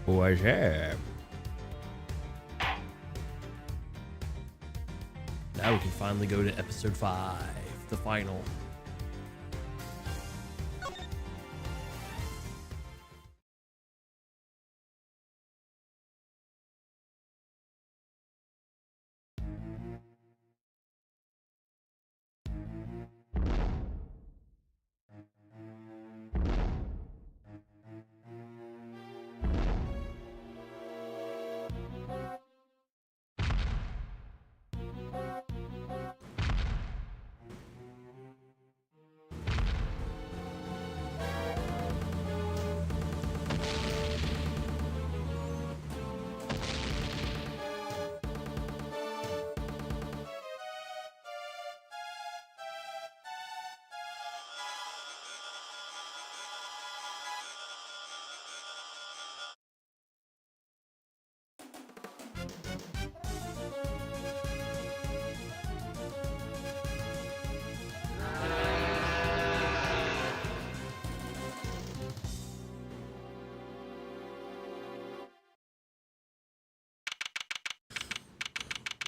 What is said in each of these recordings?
What's up? Now we can finally go to episode 5, the final.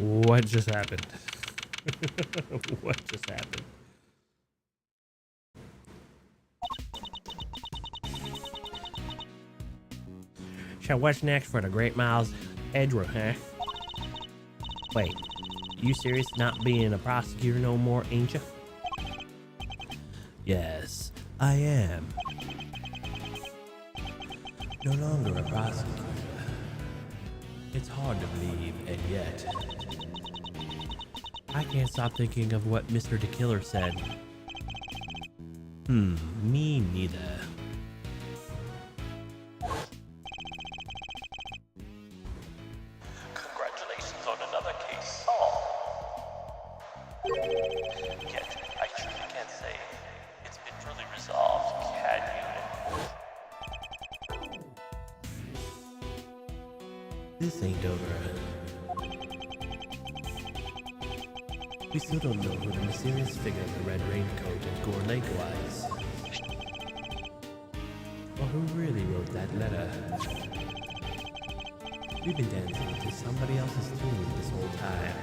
What just happened? What just happened? So what's next for the Great Miles Edgeworth, huh? Wait, you serious not being a prosecutor no more, ain't you? Yes, I am. No longer a prosecutor. It's hard to believe, and yet I can't stop thinking of what Mr. the Killer said. Me neither. Congratulations on another case solved. Yet, I truly can't say it's been truly resolved, can you? This ain't over. We still don't know who the mysterious figure in the red raincoat and Gore Lake was. Or who really wrote that letter. We've been dancing to somebody else's tune this whole time.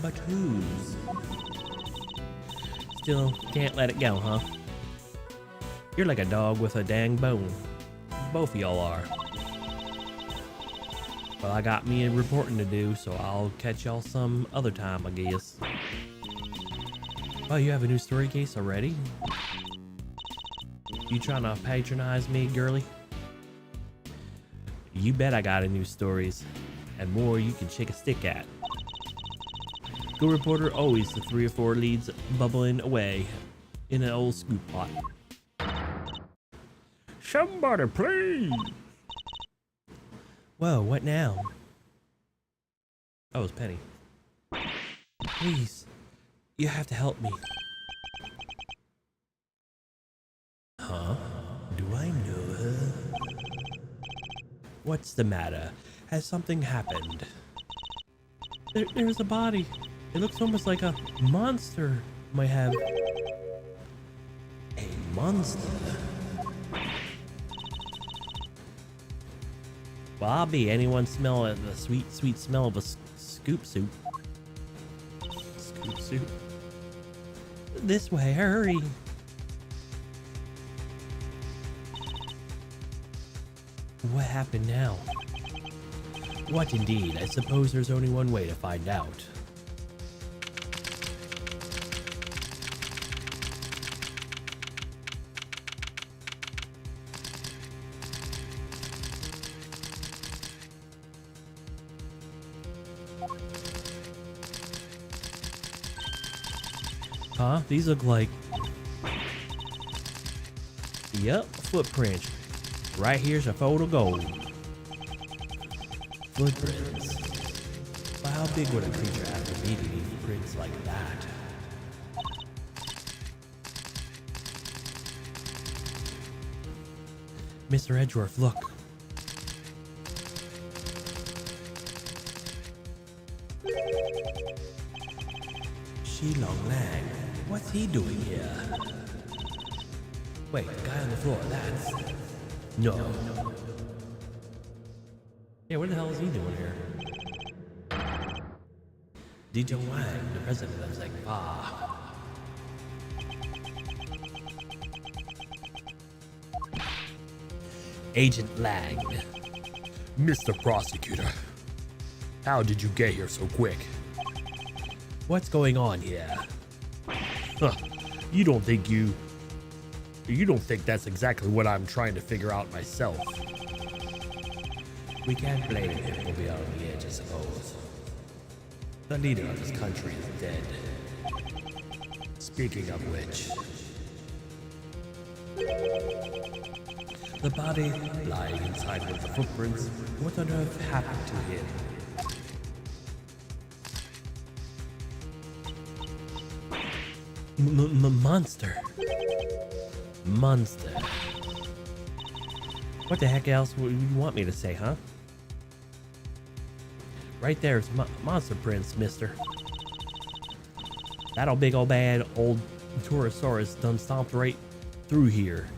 But whose? Still can't let it go, huh? You're like a dog with a dang bone. Both of y'all are. Well, I got me a reporting to do, so I'll catch y'all some other time, I guess. Oh, you have a new story case already? You trying to patronize me, girly? You bet I got a new stories, and more you can shake a stick at. Go reporter, always the 3 or 4 leads bubbling away in an old scoop pot. Somebody please! Whoa, what now? Oh, it's Penny. Please, you have to help me. Huh? Do I know her? What's the matter? Has something happened? There's a body. It looks almost like a monster might have. A monster? Well, I'll be anyone smell the sweet, sweet smell of a scoop soup. Scoop soup? This way, hurry! What happened now? What indeed? I suppose there's only one way to find out. Huh? These look like... Yep, footprints. Right here's a photo gold. Footprints. But how big would a creature have to be to leave prints like that? Mr. Edgeworth, look. Shilong Lang. What's he doing here? Wait, the guy on the floor, that's... No. Yeah, what the hell is he doing here? DJ Wang, the president of Zengfa. Agent Lang. Mr. Prosecutor, how did you get here so quick? What's going on here? Huh. You don't think that's exactly what I'm trying to figure out myself. We can't blame him for being on the edge, I suppose. The leader of this country is dead. Speaking of which, the body lying inside with the footprints. What on earth happened to him? Monster. Monster. What the heck else would you want me to say, huh? Right there's monster prints, mister. That old big old bad old Torosaurus done stomped right through here.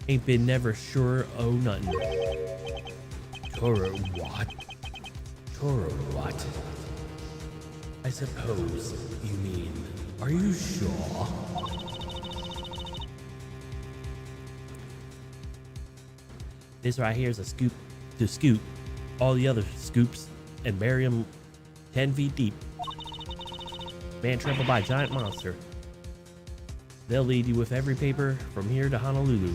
Ain't been never sure o' nothing. Toro what? Toro what? I suppose you mean, are you sure? This right here is a scoop to scoop all the other scoops and bury them 10 feet deep. Man trampled by a giant monster. They'll lead you with every paper from here to Honolulu.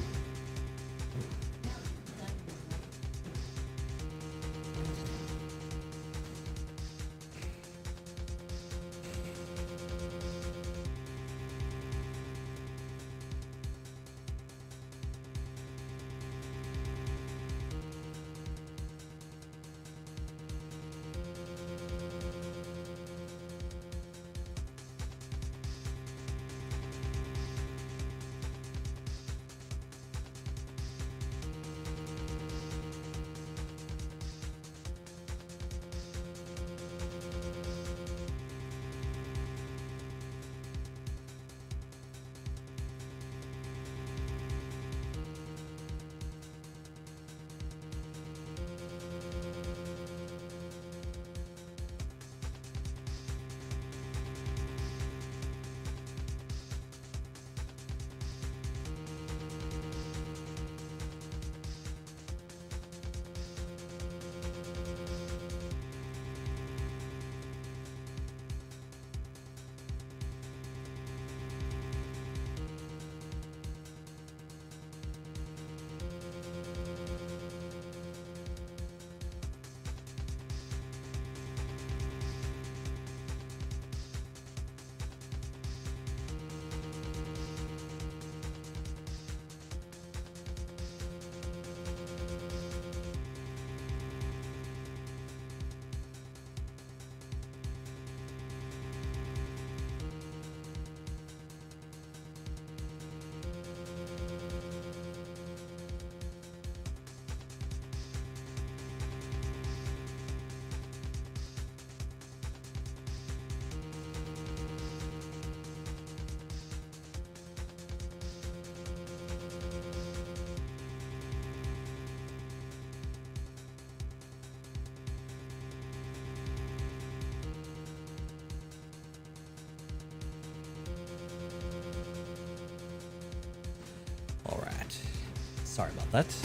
Sorry about that.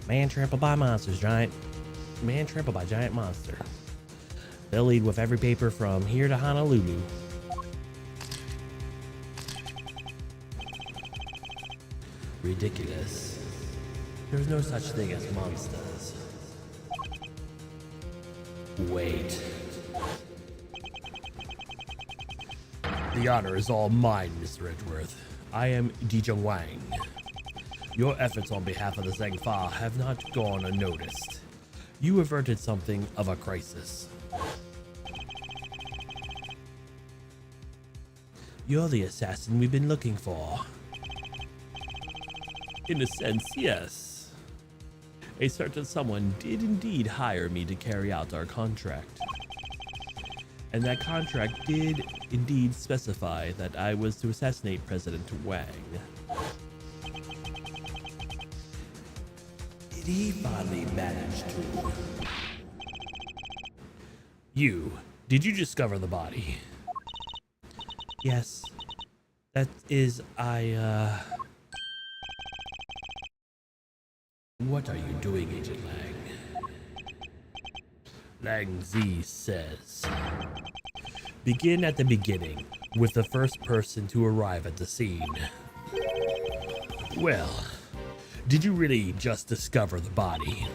Man trampled by monsters, giant. Man trampled by giant monster. They'll lead with every paper from here to Honolulu. Ridiculous. There's no such thing as monsters. Wait. The honor is all mine, Mr. Edgeworth. I am DJ Wang. Your efforts on behalf of the Zengfa have not gone unnoticed. You averted something of a crisis. You're the assassin we've been looking for. In a sense, yes. A certain someone did indeed hire me to carry out our contract. And that contract did indeed specify that I was to assassinate President Wang. Did he finally manage to? You, did you discover the body? Yes. That is, What are you doing, Agent Lang? Lang Z says, begin at the beginning with the first person to arrive at the scene. Well, did you really just discover the body?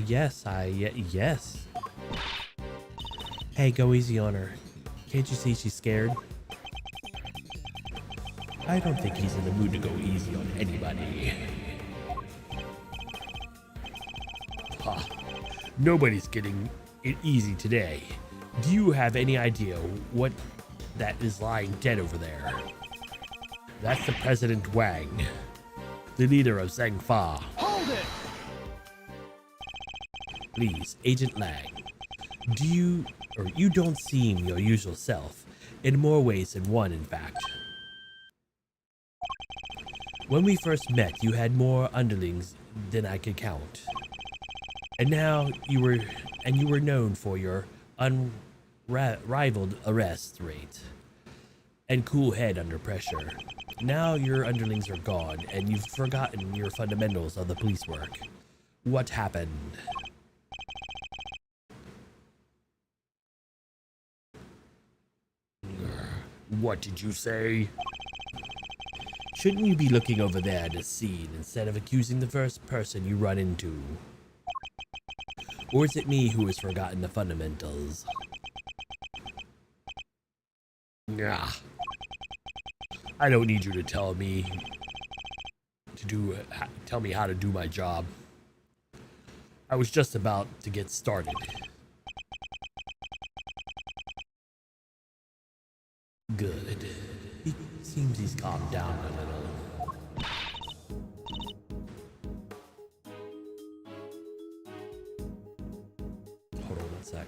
yes. Hey, go easy on her. Can't you see she's scared? I don't think he's in the mood to go easy on anybody. Ha! Nobody's getting it easy today. Do you have any idea what that is lying dead over there? That's the President Wang, the leader of Zhang Fa. Hold it! Please, Agent Lang, you don't seem your usual self, in more ways than one, in fact. When we first met, you had more underlings than I could count. And now you were known for your unrivaled arrest rate and cool head under pressure. Now your underlings are gone and you've forgotten your fundamentals of the police work. What happened? What did you say? Shouldn't you be looking over there at the scene instead of accusing the first person you run into? Or is it me who has forgotten the fundamentals? Nah. I don't need you to tell me how to do my job. I was just about to get started. Good. He seems he's calmed down a little. Hold on one sec.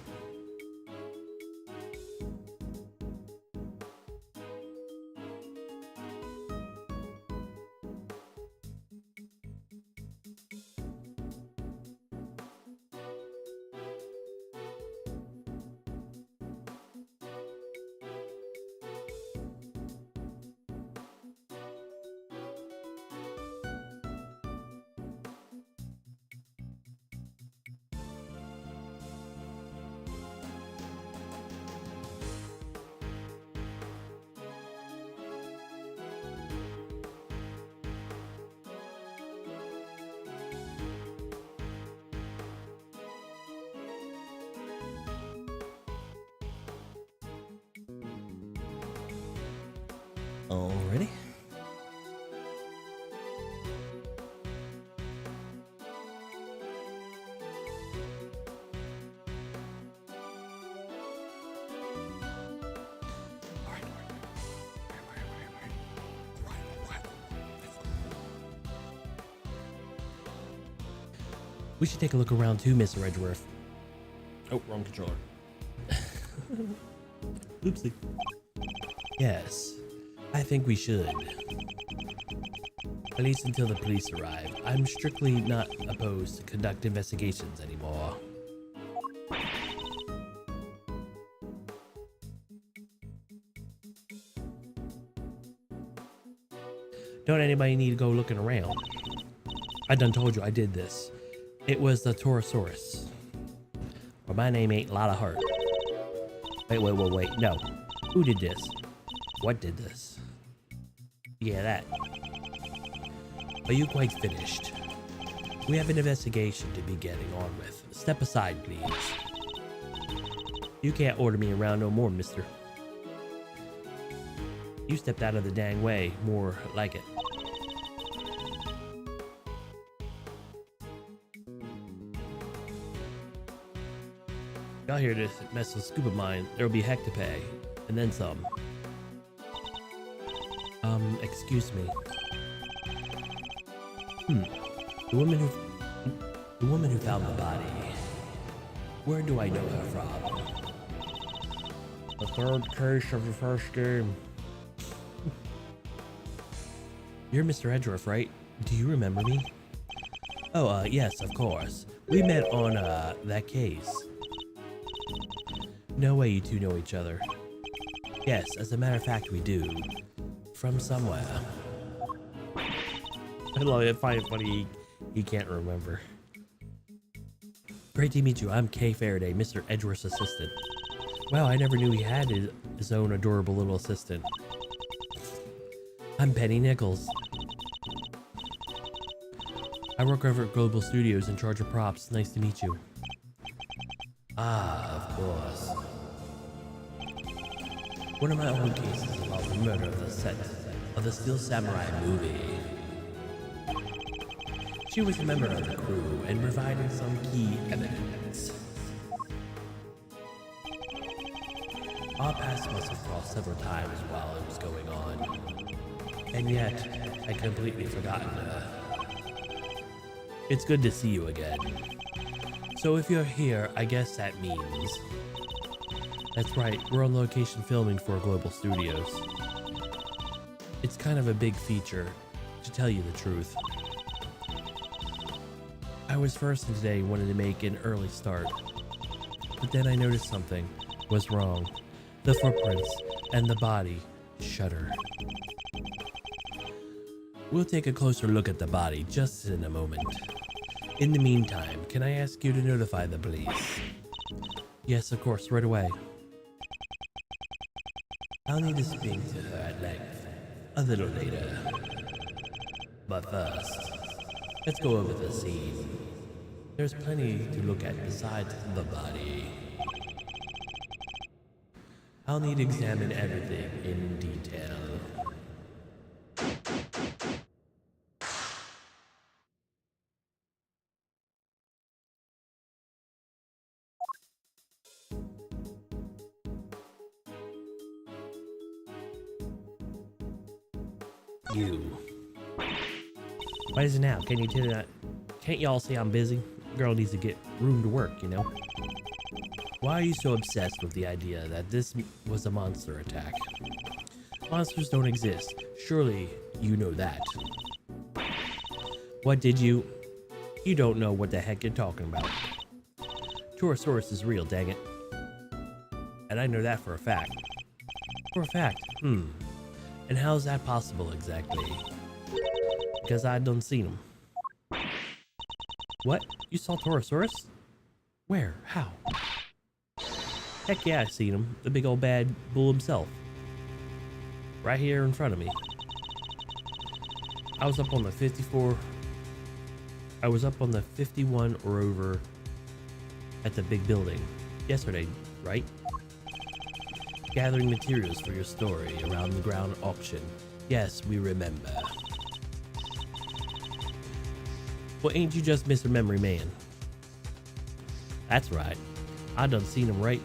Already? We should take a look around too, Mr. Edgeworth. Oh, wrong controller. Oopsie. Yes, I think we should. At least until the police arrive. I'm strictly not opposed to conduct investigations anymore. Don't anybody need to go looking around. I done told you I did this. It was the Torosaurus. Well, my name ain't Lotta Hart. Wait. No. Who did this? What did this? Yeah, that. Are you quite finished? We have an investigation to be getting on with. Step aside, please. You can't order me around no more, mister. You stepped out of the dang way, more like it. Y'all here to mess with Scoop of mine, there'll be heck to pay. And then some. Excuse me. The woman who found the body. Where do I know her from? The third case of the first game. You're Mr. Edgeworth, right? Do you remember me? Oh, yes, of course. We met on, that case. No way you two know each other. Yes, as a matter of fact, we do. From somewhere. I love it. I find it funny he can't remember. Great to meet you. I'm Kay Faraday, Mr. Edgeworth's assistant. Wow, I never knew he had his own adorable little assistant. I'm Penny Nichols. I work over at Global Studios in charge of props. Nice to meet you. Ah, of course. One of my old cases involved the murder of the set of the Steel Samurai movie. She was a member of the crew and provided some key evidence. Our paths must have crossed several times while it was going on. And yet, I completely forgotten her. It's good to see you again. So if you're here, I guess that means... That's right, we're on location filming for Global Studios. It's kind of a big feature, to tell you the truth. I was first and today wanted to make an early start. But then I noticed something was wrong. The footprints and the body shudder. We'll take a closer look at the body just in a moment. In the meantime, can I ask you to notify the police? Yes, of course, right away. I'll need to speak to her at length a little later. But first, let's go over the scene. There's plenty to look at besides the body. I'll need to examine everything in detail. You. What is it now? Can you tell that? Can't y'all see I'm busy? Girl needs to get room to work, you know? Why are you so obsessed with the idea that this was a monster attack? Monsters don't exist. Surely you know that. What did you? You don't know what the heck you're talking about. Torosaurus is real, dang it. And I know that for a fact. For a fact? And how is that possible exactly? Because I done seen him. What? You saw Torosaurus? Where? How? Heck yeah, I seen him. The big old bad bull himself. Right here in front of me. I was up on the 54. I was up on the 51 or over at the big building yesterday, right? Gathering materials for your story around the ground auction. Yes, we remember. Well, ain't you just Mr. Memory Man? That's right. I done seen him right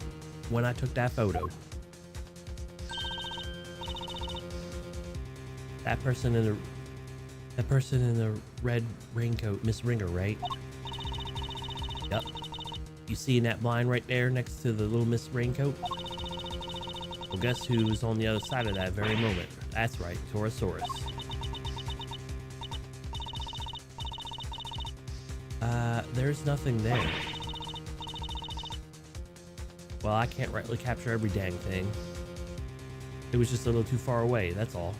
when I took that photo. That person in the red raincoat, Miss Ringer, right? Yup. You seeing that blind right there next to the little Miss Raincoat? Well, guess who's on the other side of that very moment? That's right, Torosaurus. There's nothing there. Well, I can't rightly capture every dang thing. It was just a little too far away, that's all.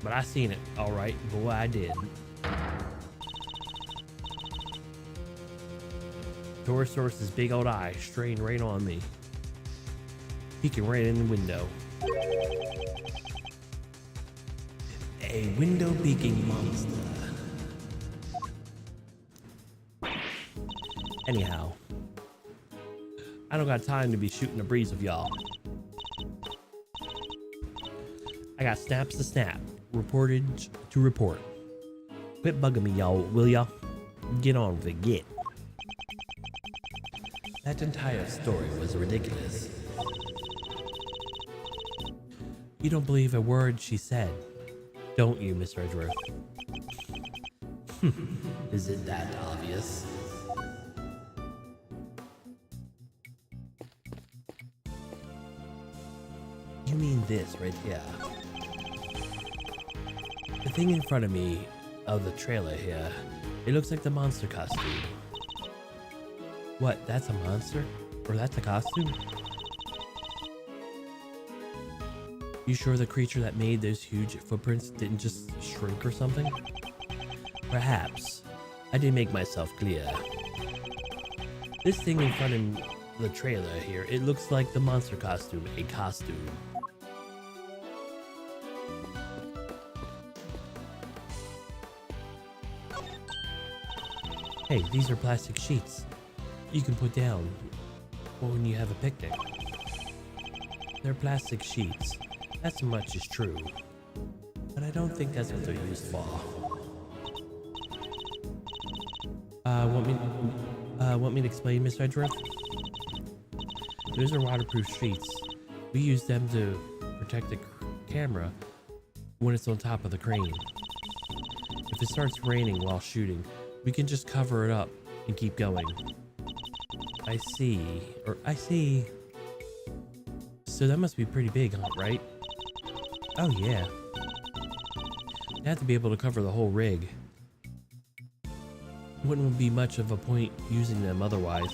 But I seen it, alright. Boy, I did. Torosaurus's big old eye strained right on me. Peeking right in the window. A window-peeking monster. Anyhow, I don't got time to be shooting the breeze with y'all. I got snaps to snap, reportage to report. Quit bugging me, y'all, will ya? Get on with it, get. That entire story was ridiculous. You don't believe a word she said, don't you, Mr. Edgeworth? Is it that obvious? You mean this right here? The thing in front of me of the trailer here. It looks like the monster costume. What, that's a monster? Or that's a costume? You sure the creature that made those huge footprints didn't just shrink or something? Perhaps. I didn't make myself clear. This thing in front of the trailer here, it looks like the monster costume, a costume. Hey, these are plastic sheets you can put down when you have a picnic. They're plastic sheets. That much is true. But I don't think that's what they're used for. Want me to explain, Miss Edgeworth? Those are waterproof sheets. We use them to protect the camera when it's on top of the crane. If it starts raining while shooting, we can just cover it up and keep going. I see. So that must be pretty big, huh, right? Oh yeah. You have to be able to cover the whole rig. Wouldn't be much of a point using them otherwise.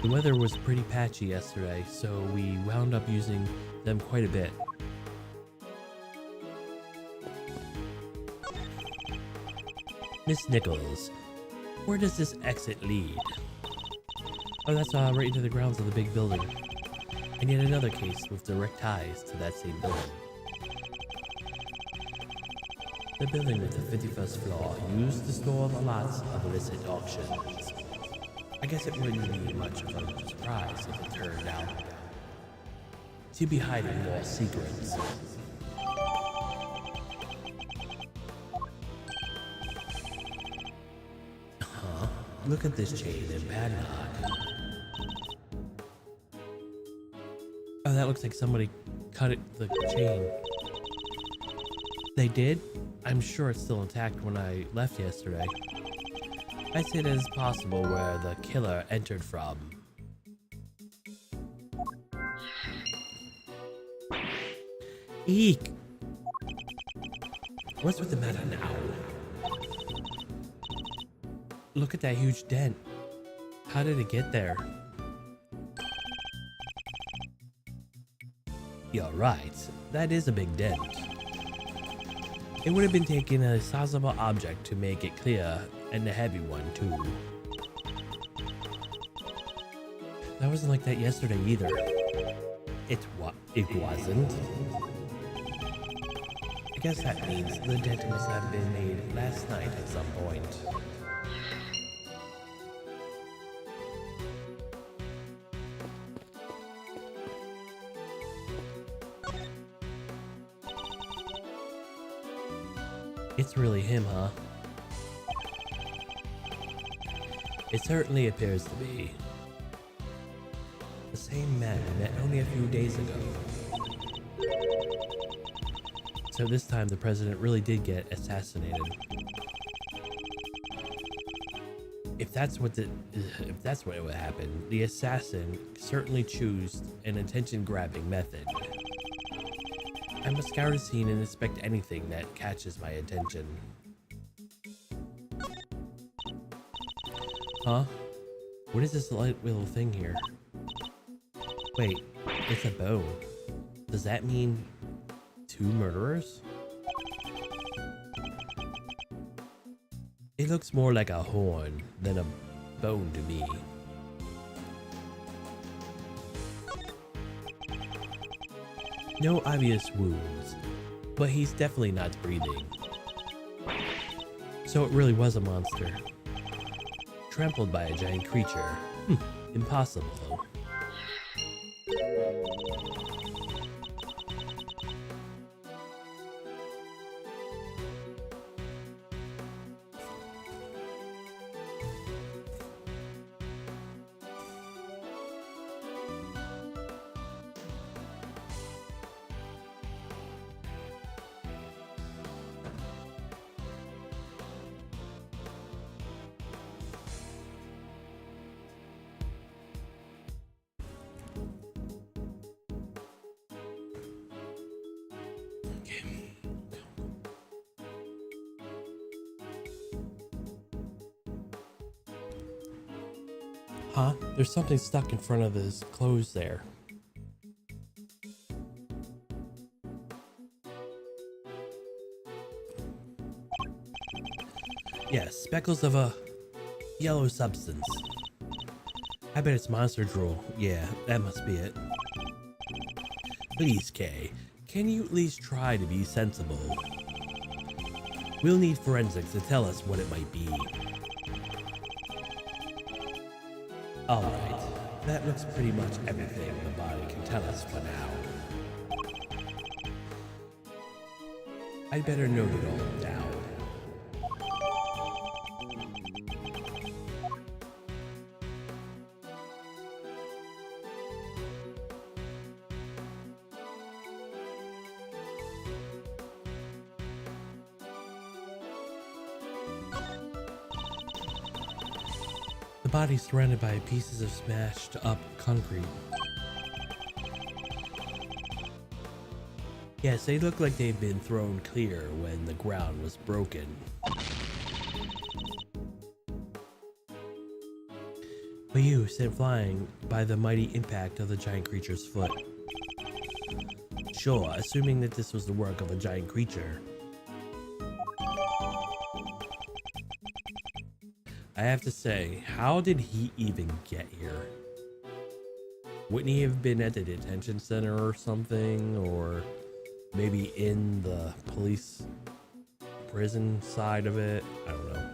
The weather was pretty patchy yesterday, so we wound up using them quite a bit. Miss Nichols, where does this exit lead? Oh, that's right into the grounds of the big building. And yet another case with direct ties to that same building. The building with the 51st floor used to store the lots of illicit auctions. I guess it wouldn't be much of a surprise if it turned out to be hiding more secrets. Huh? Look at this chain and padlock. Oh, that looks like somebody cut the chain. They did? I'm sure it's still intact when I left yesterday. I say it is possible where the killer entered from. Eek! What's with the matter now? Look at that huge dent. How did it get there? You're right. That is a big dent. It would have been taking a sizable object to make it clear, and a heavy one too. That wasn't like that yesterday either. It wasn't. I guess that means the dent must have been made last night at some point. It's really him, huh? It certainly appears to be. The same man we met only a few days ago. So this time the president really did get assassinated. If that's what would happen, the assassin certainly chose an attention-grabbing method. I must scour the scene and inspect anything that catches my attention. Huh? What is this light little thing here? Wait, it's a bone. Does that mean 2 murderers? It looks more like a horn than a bone to me. No obvious wounds, but he's definitely not breathing. So it really was a monster. Trampled by a giant creature. Impossible. Huh? There's something stuck in front of his clothes there. Yes, speckles of a yellow substance. I bet it's monster drool. Yeah, that must be it. Please, Kay, can you at least try to be sensible? We'll need forensics to tell us what it might be. Alright, that looks pretty much everything the body can tell us for now. I'd better note it all down. The body's surrounded by pieces of smashed up concrete. Yes, they look like they've been thrown clear when the ground was broken. But you sent flying by the mighty impact of the giant creature's foot. Sure, assuming that this was the work of a giant creature. I have to say, how did he even get here? Wouldn't he have been at the detention center or something? Or maybe in the police prison side of it? I don't know.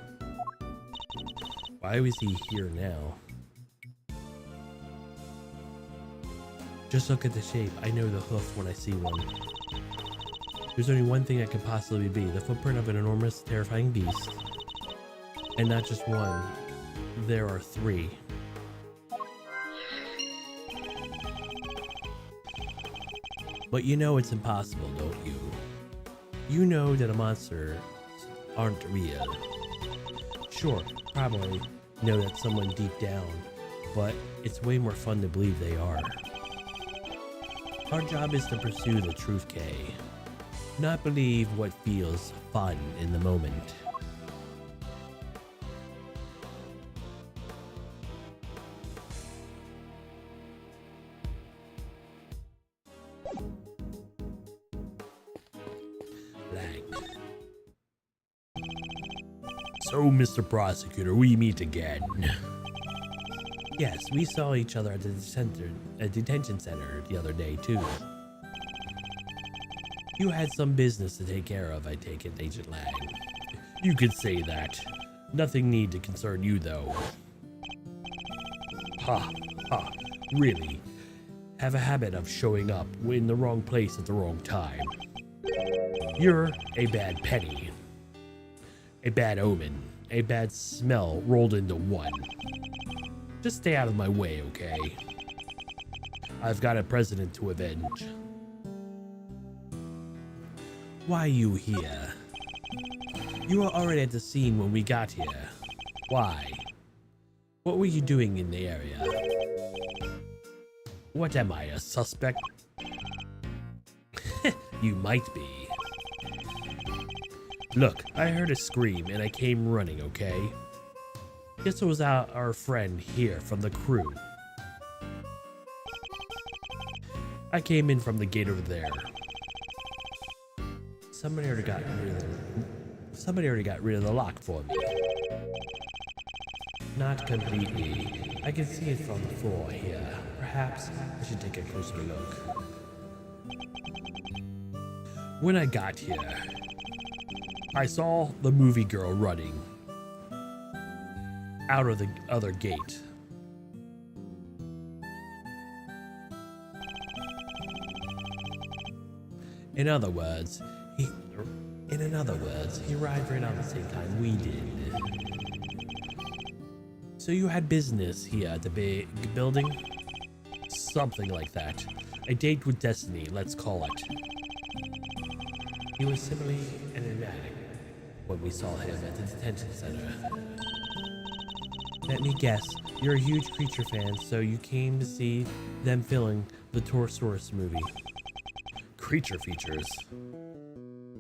Why was he here now? Just look at the shape. I know the hoof when I see one. There's only one thing that could possibly be the footprint of an enormous, terrifying beast. And not just one, there are three. But you know it's impossible, don't you? You know that monsters aren't real. Sure, probably know that someone deep down, but it's way more fun to believe they are. Our job is to pursue the truth, Kay. Not believe what feels fun in the moment. So, Mr. Prosecutor, we meet again. Yes, we saw each other at the detention center the other day, too. You had some business to take care of, I take it, Agent Lang. You could say that. Nothing need to concern you, though. Ha, ha, really? Have a habit of showing up in the wrong place at the wrong time. You're a bad penny. A bad omen. A bad smell rolled into one. Just stay out of my way, okay? I've got a president to avenge. Why are you here? You were already at the scene when we got here. Why? What were you doing in the area? What am I, a suspect? You might be. Look, I heard a scream and I came running, okay? Guess it was our friend here from the crew. I came in from the gate over there. Somebody already got rid of the lock for me. Not completely. I can see it from the floor here. Perhaps I should take a closer look. When I got here, I saw the movie girl running out of the other gate. In other words, he arrived right on the same time we did. So you had business here at the big building? Something like that. A date with destiny, let's call it. He was simply enigmatic when we saw him at the detention center. Let me guess, you're a huge creature fan, so you came to see them filming the Torosaurus movie. Creature features?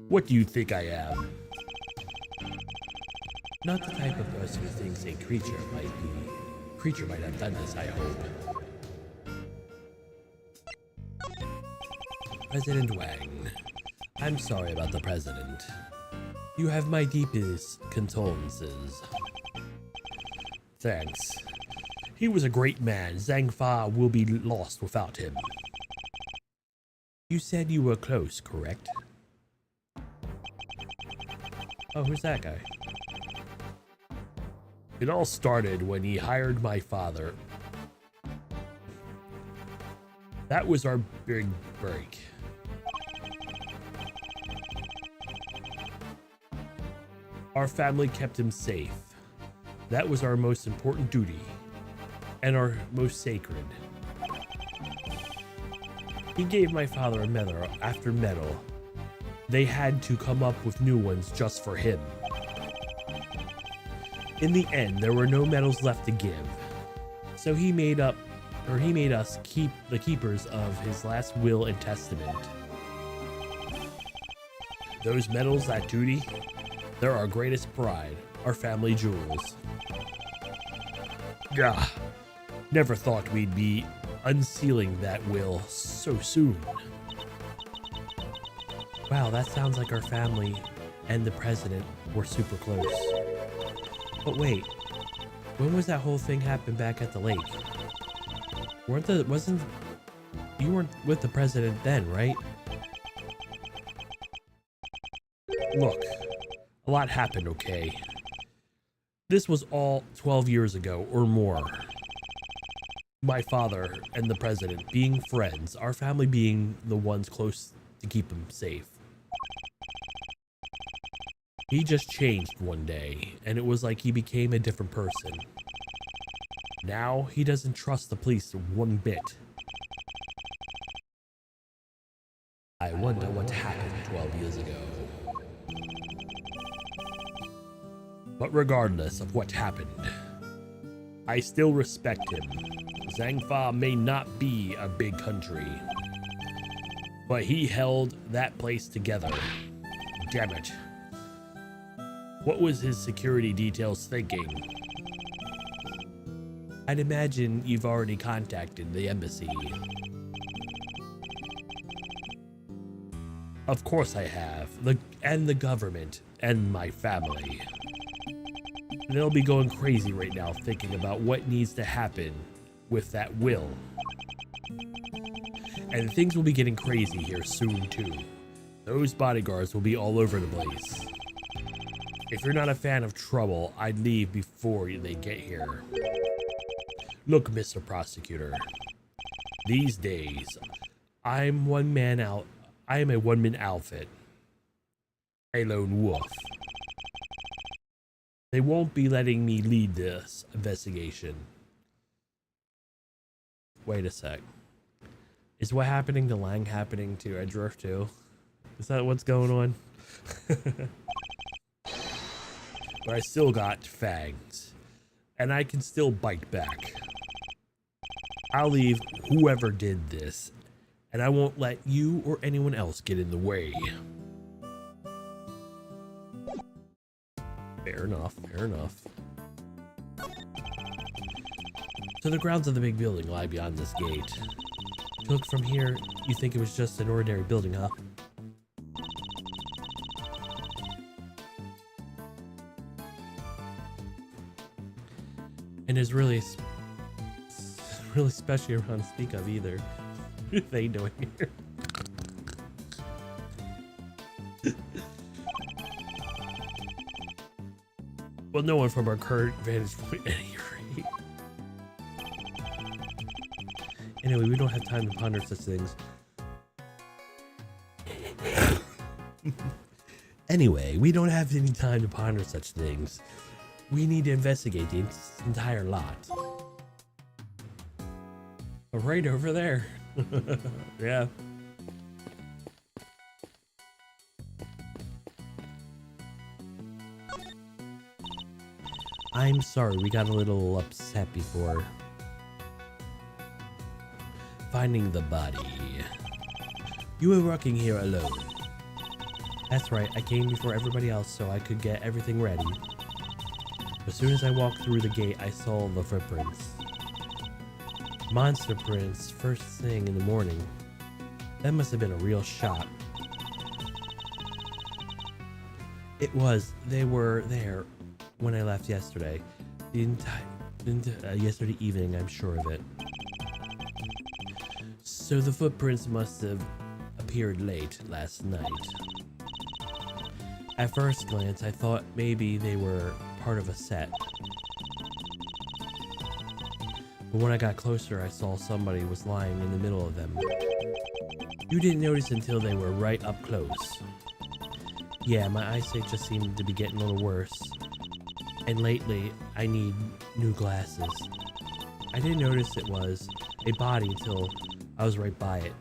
What do you think I am? Not the type of person who thinks a creature might be creature might have done this, I hope. President Wang, I'm sorry about the president. You have my deepest condolences. Thanks. He was a great man. Zhang Fa will be lost without him. You said you were close, correct? Oh, who's that guy? It all started when he hired my father. That was our big break. Our family kept him safe. That was our most important duty, and our most sacred. He gave my father a medal after medal. They had to come up with new ones just for him. In the end, there were no medals left to give. So he made us keep the keepers of his last will and testament. Those medals, that duty, they're our greatest pride, our family jewels. Gah, never thought we'd be unsealing that will so soon. Wow, that sounds like our family and the president were super close. But wait, when was that whole thing happen back at the lake? You weren't with the president then, right? Look, a lot happened, okay? This was all 12 years ago or more. My father and the president being friends, our family being the ones close to keep him safe. He just changed one day, and it was like he became a different person. Now, he doesn't trust the police one bit. I wonder what happened 12 years ago. But regardless of what happened, I still respect him. Zhang Fa may not be a big country, but he held that place together. Damn it. What was his security details thinking? I'd imagine you've already contacted the embassy. Of course I have, and the government, and my family. They'll be going crazy right now thinking about what needs to happen with that will. And things will be getting crazy here soon too. Those bodyguards will be all over the place. If you're not a fan of trouble, I'd leave before they get here. Look, Mr. Prosecutor. These days, I am a one-man outfit. A lone wolf. They won't be letting me lead this investigation. Wait a sec. Is what happening to Lang happening to Edgeworth too? Is that what's going on? But I still got fangs, and I can still bite back. I'll leave whoever did this, and I won't let you or anyone else get in the way. Fair enough, fair enough. So the grounds of the big building lie beyond this gate. To look from here, you think it was just an ordinary building, huh? And there's really special around to speak of either. What are they doing here? Well, no one from our current vantage point at any rate. Anyway, we don't have time to ponder such things. Anyway, we don't have any time to ponder such things. We need to investigate the entire lot. Right over there. Yeah. I'm sorry, we got a little upset before finding the body. You were working here alone. That's right, I came before everybody else so I could get everything ready. As soon as I walked through the gate, I saw the footprints. Monster prints first thing in the morning. That must have been a real shock. It was. They were there when I left yesterday. The entire yesterday evening, I'm sure of it. So the footprints must have appeared late last night. At first glance, I thought maybe they were part of a set. But when I got closer, I saw somebody was lying in the middle of them. You didn't notice until they were right up close. Yeah, my eyesight just seemed to be getting a little worse. And lately, I need new glasses. I didn't notice it was a body until I was right by it,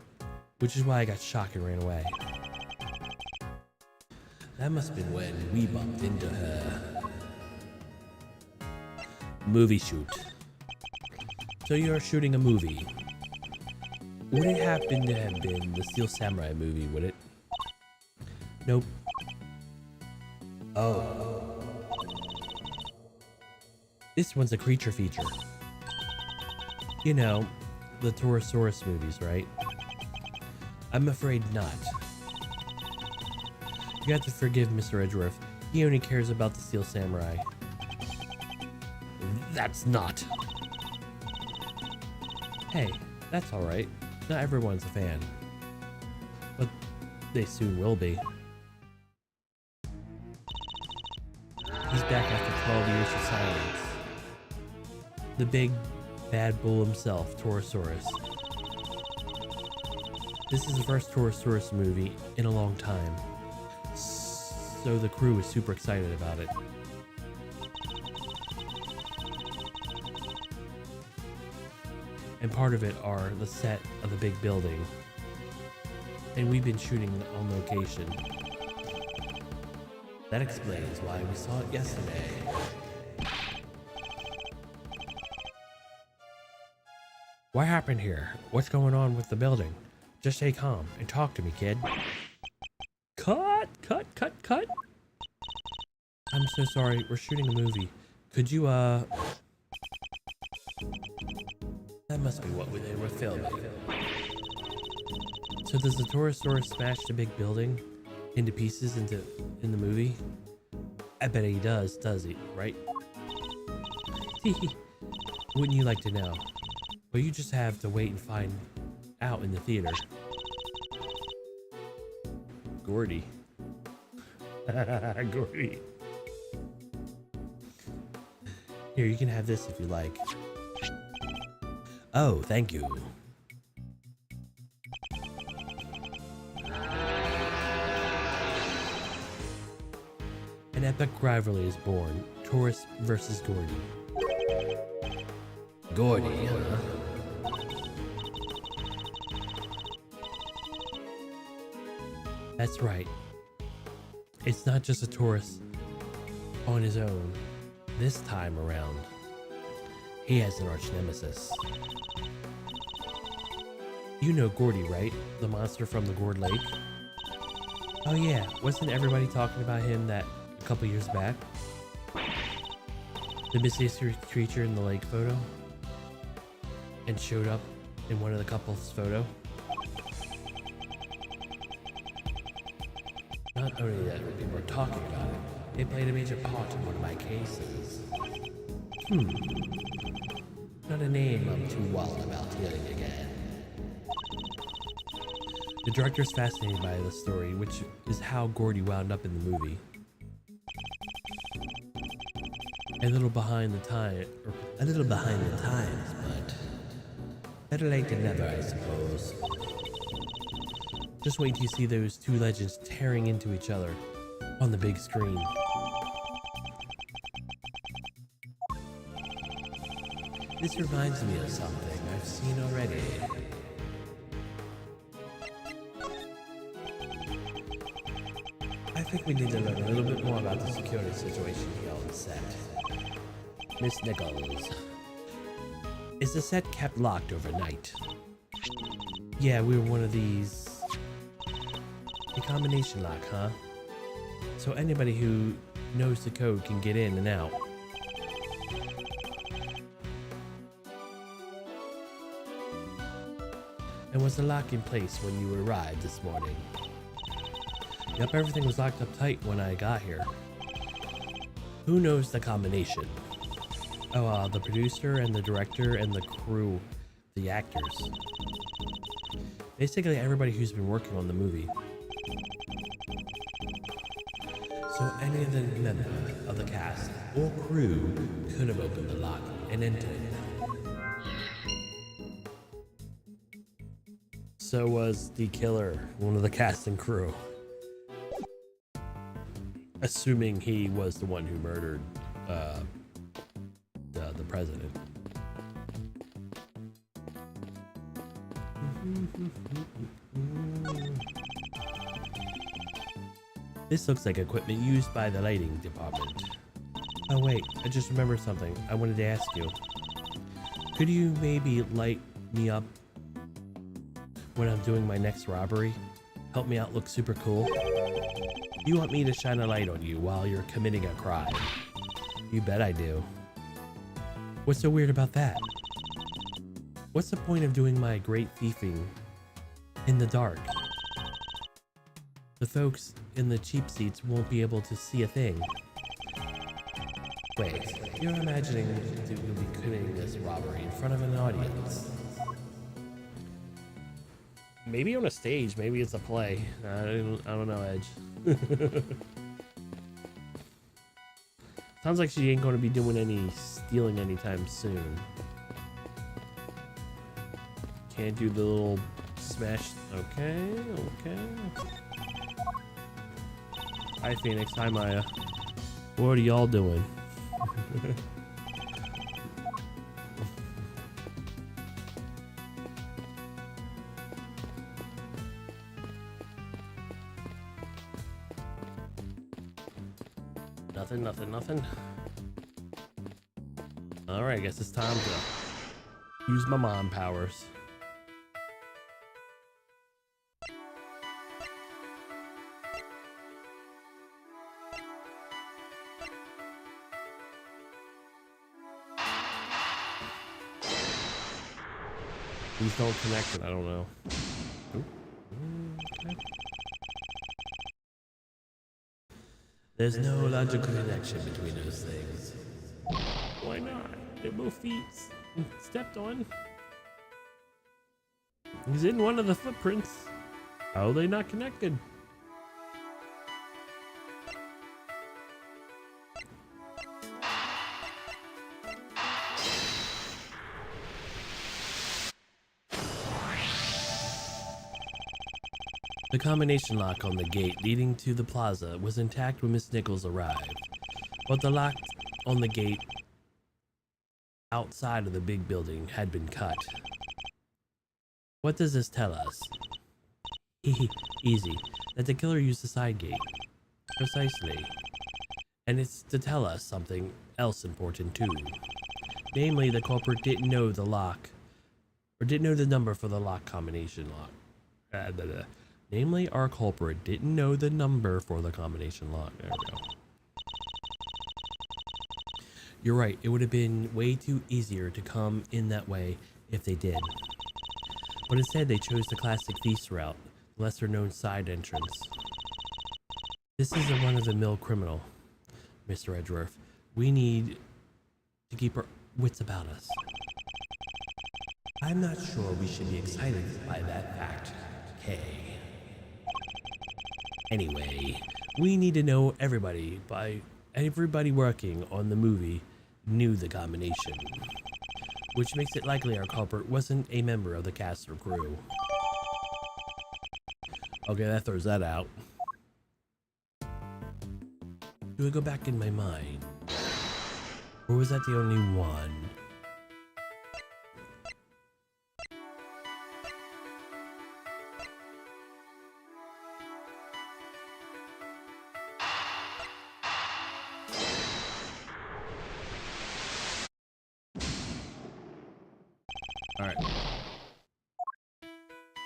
which is why I got shocked and ran away. That must have been when we bumped into her. Movie shoot. So you're shooting a movie. Would it happen to have been the Steel Samurai movie, would it? Nope. Oh. This one's a creature feature. You know, the Torosaurus movies, right? I'm afraid not. You have to forgive Mr. Edgeworth. He only cares about the Steel Samurai. That's not. Hey, that's alright. Not everyone's a fan. But they soon will be. He's back after 12 years of silence. The big, bad bull himself, Torosaurus. This is the first Torosaurus movie in a long time. So the crew is super excited about it. And part of it are the set of the big building. And we've been shooting on location. That explains why we saw it yesterday. What happened here? What's going on with the building? Just stay calm and talk to me, kid. Cut! I'm so sorry, we're shooting a movie. Could you, That must be what they were filming. So does the Torosaurus smash the big building into pieces in the movie? I bet he does he? Right? Wouldn't you like to know? Well, you just have to wait and find out in the theater. Gordy. Gordy. Here, you can have this if you like. Oh, thank you. An epic rivalry is born. Taurus versus Gordy. Gordy, huh? That's right. It's not just a Taurus on his own. This time around, he has an arch nemesis. You know Gordy, right? The monster from the Gourd Lake? Oh yeah, wasn't everybody talking about him that a couple years back? The mysterious creature in the lake photo? And showed up in one of the couple's photo? Not only that people were talking about it, it played a major part in one of my cases. Not a name I'm too wild about hearing again. The director's fascinated by the story, which is how Gordy wound up in the movie. A little behind the times, but better late than never, I suppose. Just wait till you see those two legends tearing into each other on the big screen. This reminds me of something I've seen already. I think we need to learn a little bit more about the security situation here on the set. Miss Nichols, is the set kept locked overnight? Yeah, we were one of these. A combination lock, huh? So anybody who knows the code can get in and out. And was the lock in place when you arrived this morning? Yep, everything was locked up tight when I got here. Who knows the combination? Oh, the producer and the director and the crew, the actors. Basically everybody who's been working on the movie. So any of the members of the cast or crew could have opened the lock and entered. So was the killer one of the cast and crew. Assuming he was the one who murdered the president. This looks like equipment used by the lighting department. Oh wait, I just remembered something I wanted to ask you. Could you maybe light me up when I'm doing my next robbery? Help me out look super cool? You want me to shine a light on you while you're committing a crime? You bet I do. What's so weird about that? What's the point of doing my great thieving in the dark? The folks in the cheap seats won't be able to see a thing. Wait, you're imagining you'll be committing this robbery in front of an audience. Maybe on a stage, maybe it's a play. I don't know, Edge. Sounds like she ain't going to be doing any stealing anytime soon. Can't do the little smash. Okay. Hi, Phoenix. Hi, Maya. What are y'all doing? Nothing. Alright, I guess it's time to use my mom powers. These don't connect it, I don't know. Oop. Okay. There's no logical connection between those things. Why not? They're both feet stepped on. He's in one of the footprints. How are they not connected? The combination lock on the gate leading to the plaza was intact when Miss Nichols arrived, but the lock on the gate outside of the big building had been cut. What does this tell us? Easy, that the killer used the side gate. Precisely. And it's to tell us something else important too. Namely, the culprit didn't know the lock, or didn't know the number for the lock combination lock. Namely, our culprit didn't know the number for the combination lock. There we go. You're right, it would have been way too easier to come in that way if they did. But instead, they chose the classic thief's route, the lesser known side entrance. This is a run-of-the-mill criminal, Mr. Edgeworth. We need to keep our wits about us. I'm not sure we should be excited by that fact, Kay. Anyway, we need to know everybody working on the movie knew the combination, which makes it likely our culprit wasn't a member of the cast or crew. Okay, that throws that out. Do I go back in my mind? Or was that the only one?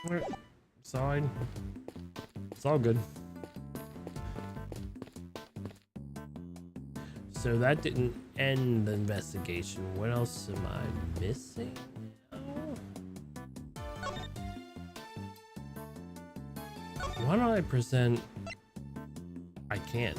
Alright. Sign. It's all good. So that didn't end the investigation. What else am I missing? Why don't I present? I can't.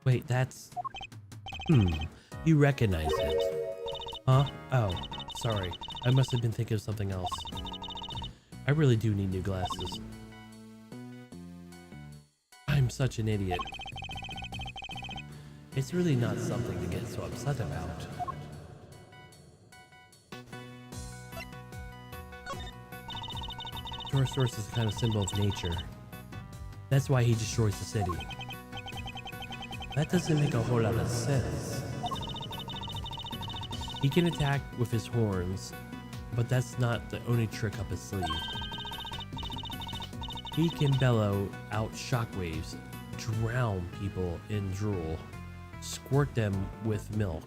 Wait, that's... You recognize it. Huh? Oh, sorry. I must have been thinking of something else. I really do need new glasses. I'm such an idiot. It's really not something to get so upset about. Torosaurus is a kind of symbol of nature. That's why he destroys the city. That doesn't make a whole lot of sense. He can attack with his horns, but that's not the only trick up his sleeve. He can bellow out shockwaves, drown people in drool, squirt them with milk.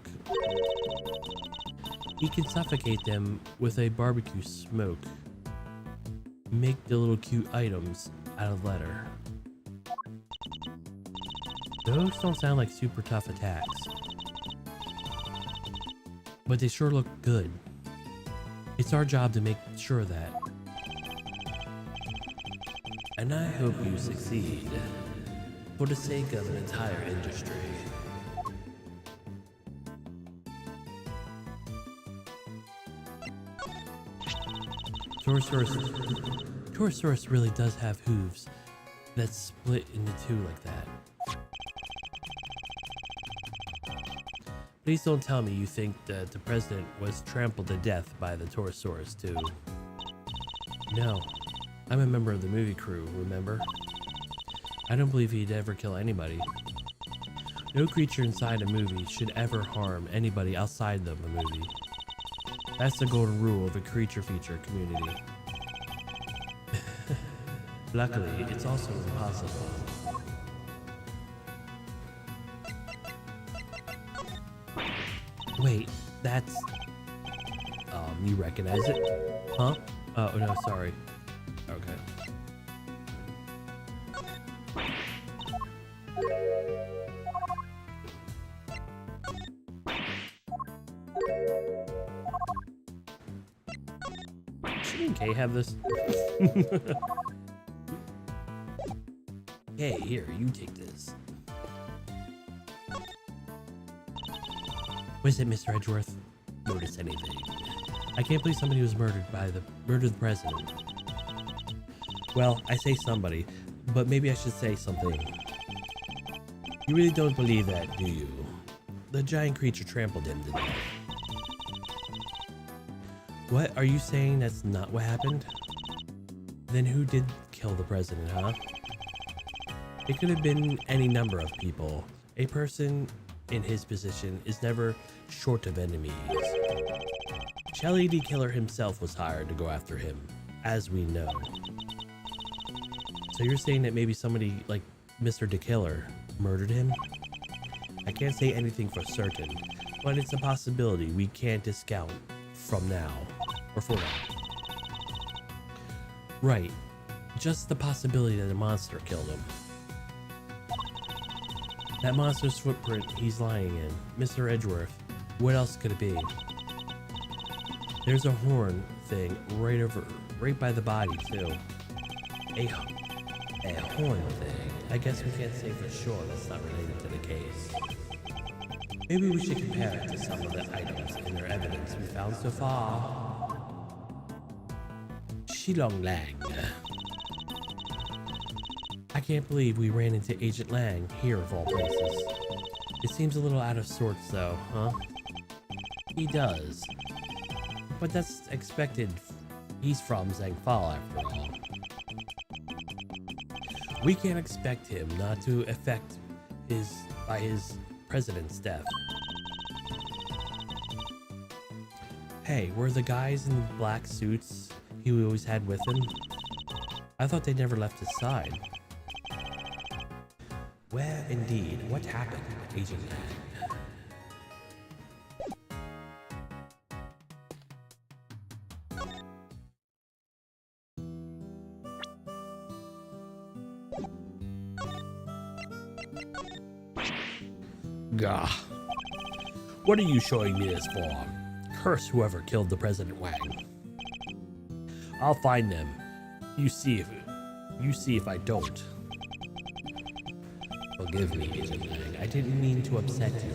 He can suffocate them with a barbecue smoke, make the little cute items out of leather. Those don't sound like super tough attacks, but they sure look good. It's our job to make sure of that. And I hope you succeed, for the sake of an entire industry. Torosaurus really does have hooves that split into two like that. Please don't tell me you think that the president was trampled to death by the Torosaurus too. No, I'm a member of the movie crew, remember? I don't believe he'd ever kill anybody. No creature inside a movie should ever harm anybody outside of a movie. That's the golden rule of a creature feature community. Luckily, it's also impossible. Wait, that's... you recognize it? Huh? Oh, no, sorry. Okay. Shouldn't Kay have this? Hey, here, you take this. What is it, Mr. Edgeworth? Notice anything? I can't believe somebody was murdered the president. Well, I say somebody, but maybe I should say something. You really don't believe that, do you? The giant creature trampled him to death. What? Are you saying that's not what happened? Then who did kill the president, huh? It could have been any number of people. A person in his position is never short of enemies. Shelly the Killer himself was hired to go after him, as we know. So you're saying that maybe somebody like Mr. the Killer murdered him? I can't say anything for certain, but it's a possibility we can't discount from now, or for now. Right, just the possibility that a monster killed him. That monster's footprint he's lying in. Mr. Edgeworth, what else could it be? There's a horn thing right by the body too. A horn thing. I guess we can't say for sure that's not related to the case. Maybe we should compare it to some of the items in their evidence we found so far. Shilong Lang. I can't believe we ran into Agent Lang here of all places. It seems a little out of sorts though, huh? He does. But that's expected. He's from Zhangfal after all. We can't expect him not to affect by his president's death. Hey, were the guys in black suits he always had with him? I thought they never left his side. Well, indeed, what happened, Agent Lang? Gah. What are you showing me this for? Curse whoever killed the President Wang. I'll find them. You see if I don't. Forgive me, Agent Lang. I didn't mean to upset you.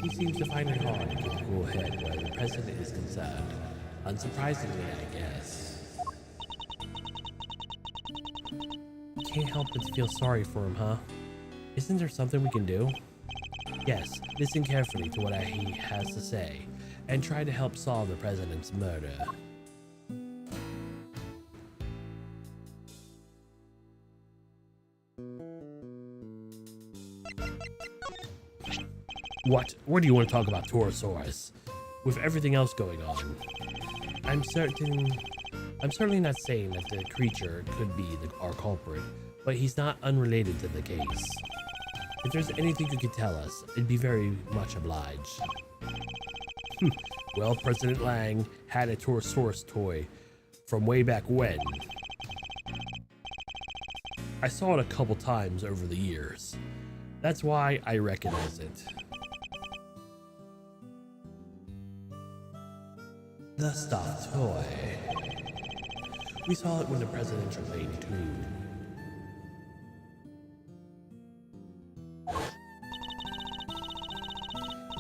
He seems to find it hard to keep a cool head where the president is concerned. Unsurprisingly, I guess. Can't help but feel sorry for him, huh? Isn't there something we can do? Yes, listen carefully to what he has to say, and try to help solve the president's murder. What do you want to talk about Torosaurus? With everything else going on. I'm certainly not saying that the creature could be our culprit, but he's not unrelated to the case. If there's anything you could tell us, I'd be very much obliged. Well, President Lang had a Torosaurus toy from way back when. I saw it a couple times over the years. That's why I recognize it. The stuffed toy. We saw it when the presidential plane too.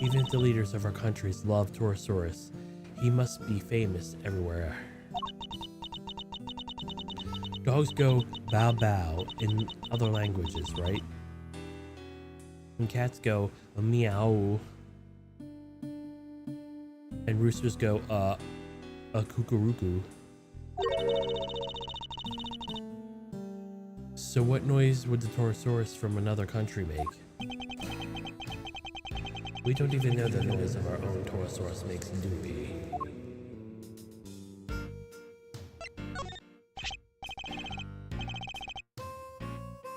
Even if the leaders of our countries love Torosaurus, he must be famous everywhere. Dogs go bow bow in other languages, right? And cats go meow. And roosters go a cuckoo. So what noise would the Torosaurus from another country make? We don't even know the noise of our own Torosaurus makes, do we?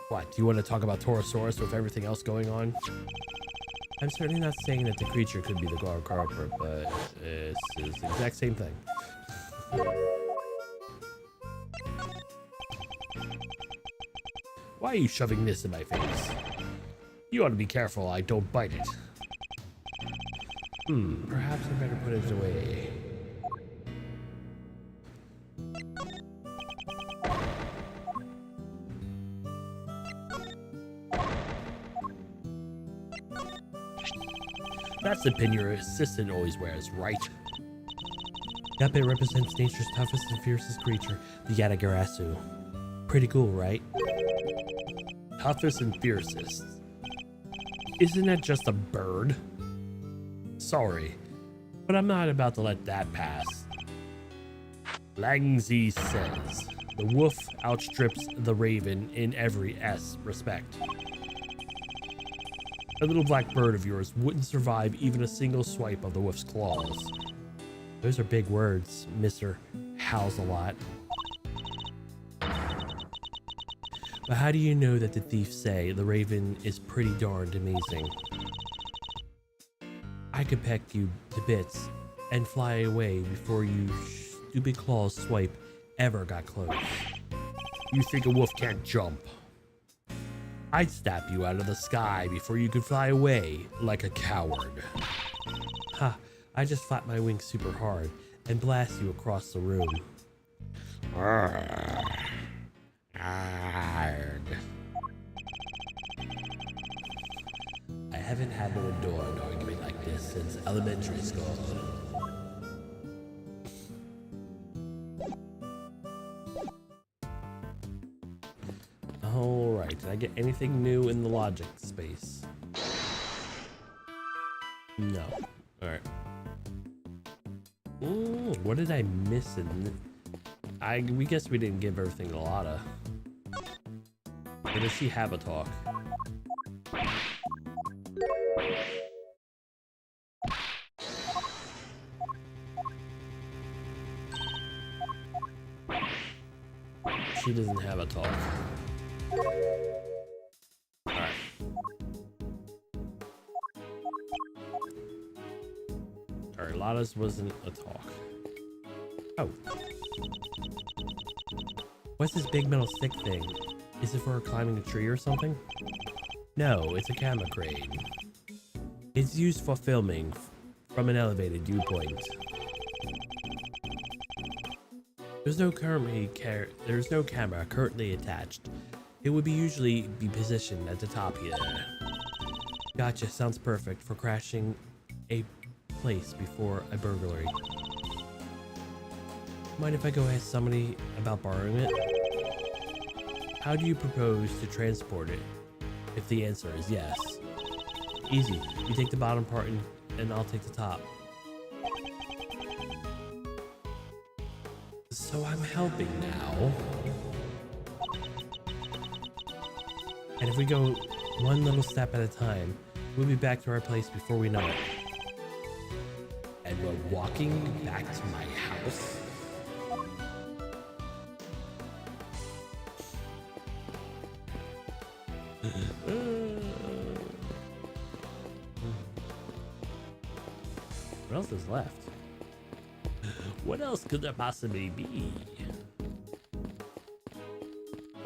What, do you want to talk about Torosaurus with everything else going on? I'm certainly not saying that the creature could be the culprit, but it's the exact same thing. Why are you shoving this in my face? You ought to be careful I don't bite it. Perhaps I better put it away. That's the pin your assistant always wears, right? Gambit represents nature's toughest and fiercest creature, the Yatagarasu. Pretty cool, right? Toughest and fiercest. Isn't that just a bird? Sorry, but I'm not about to let that pass. Langzi says, the wolf outstrips the raven in every respect. A little black bird of yours wouldn't survive even a single swipe of the wolf's claws. Those are big words, Mr. Howls a lot. But how do you know that the thieves say the raven is pretty darned amazing? I could peck you to bits and fly away before you stupid claws swipe ever got close. You think a wolf can't jump? I'd snap you out of the sky before you could fly away like a coward. Ha, I just flap my wings super hard and blast you across the room. Arrgh. I haven't had no door an argument like this since elementary school. Alright, did I get anything new in the logic space? No. Alright. What did I miss in... we guess we didn't give everything a lot of... Or does she have a talk? She doesn't have a talk. Alright. Alright, Lada's wasn't a talk. Oh. What's this big metal stick thing? Is it for climbing a tree or something? No, it's a camera crane. It's used for filming from an elevated viewpoint. There's no camera currently attached. It would usually be positioned at the top here. Gotcha, sounds perfect for crashing a place before a burglary. Mind if I go ask somebody about borrowing it? How do you propose to transport it? If the answer is yes. Easy. You take the bottom part and I'll take the top. So I'm helping now. And if we go one little step at a time, we'll be back to our place before we know it. And we're walking back to my house? What else is left? What else could there possibly be?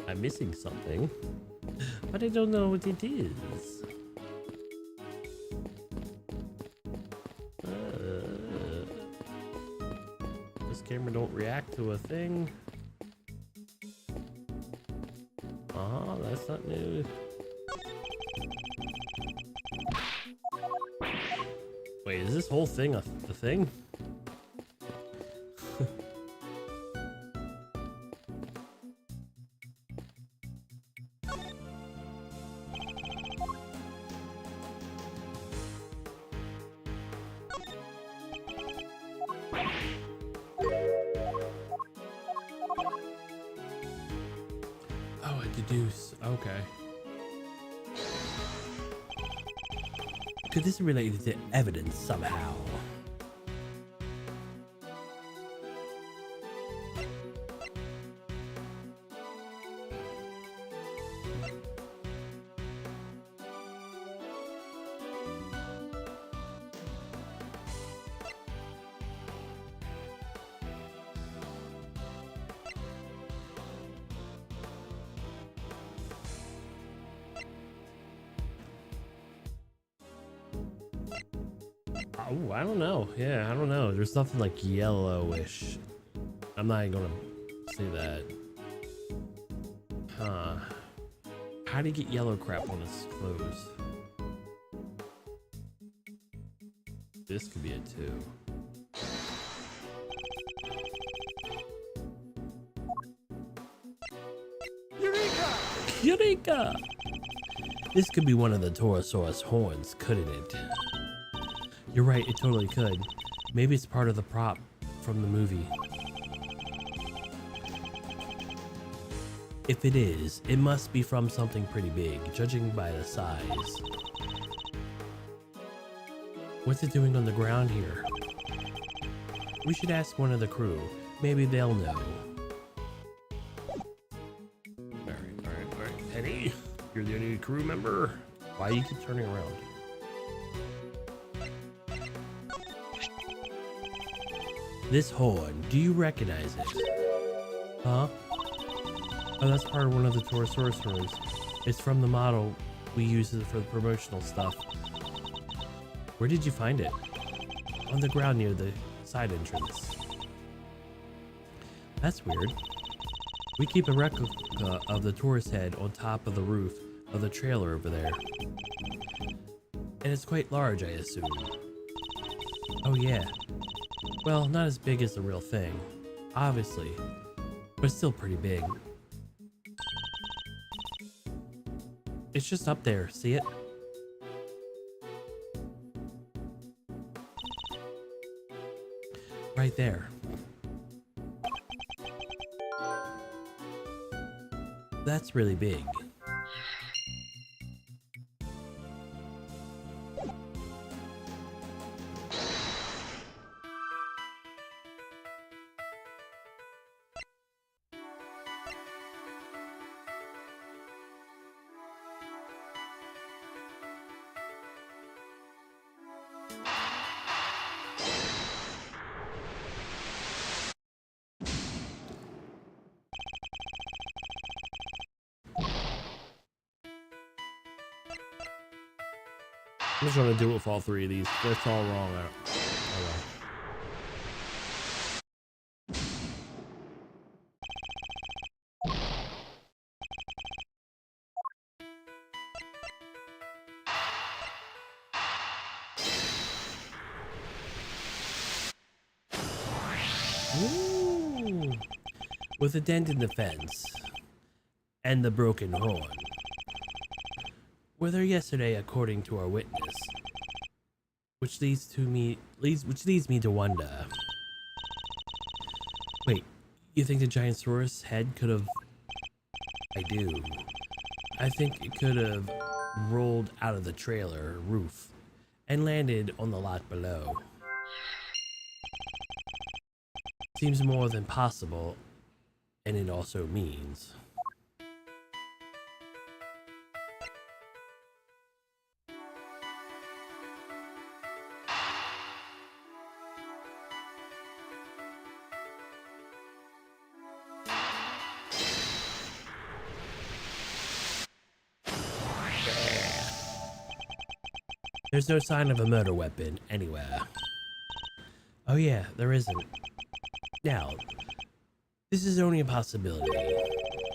I'm missing something, but I don't know what it is. This camera don't react to a thing. That's not new. Wait, is this whole thing the thing? Oh, a deduce. Okay. Could this be related to evidence somehow? Oh, I don't know. Yeah, I don't know. There's something like yellowish. I'm not even gonna say that. Huh. How do you get yellow crap on his clothes? This could be it too. Eureka! This could be one of the Torosaurus horns, couldn't it? You're right, it totally could. Maybe it's part of the prop from the movie. If it is, it must be from something pretty big, judging by the size. What's it doing on the ground here? We should ask one of the crew. Maybe they'll know. Alright. Penny, you're the only crew member? Why do you keep turning around? This horn, do you recognize it? Huh? Oh, that's part of one of the Torosaurus horns. It's from the model we use for the promotional stuff. Where did you find it? On the ground near the side entrance. That's weird. We keep a replica of the Taurus head on top of the roof of the trailer over there. And it's quite large, I assume. Oh yeah. Well, not as big as the real thing, obviously, but it's still pretty big. It's just up there, see it? Right there. That's really big. just want to do it with all three of these. That's all wrong. Ooh. With a dent in the fence and the broken horn. Were there yesterday, according to our witness, which leads me to wonder. Wait, you think the Giantsaurus head could have? I do. I think it could have rolled out of the trailer roof and landed on the lot below. Seems more than possible, and it also means. There's no sign of a murder weapon anywhere. Oh yeah, there isn't. Now, this is only a possibility.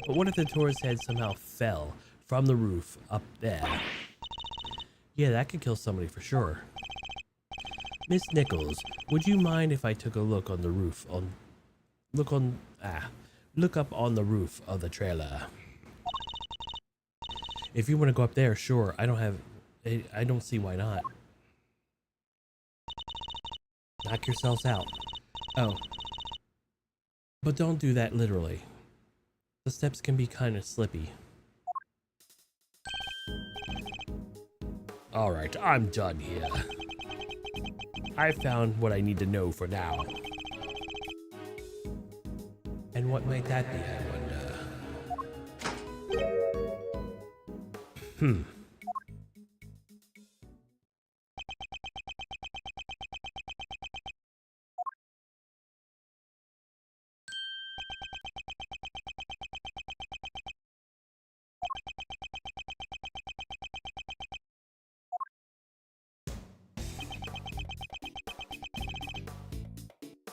But what if the tourist head somehow fell from the roof up there? Yeah, that could kill somebody for sure. Miss Nichols, would you mind if I took a look on the roof look up on the roof of the trailer? If you want to go up there, sure. I don't see why not. Knock yourselves out. Oh. But don't do that literally. The steps can be kind of slippy. Alright, I'm done here. I found what I need to know for now. And what might that be, I wonder?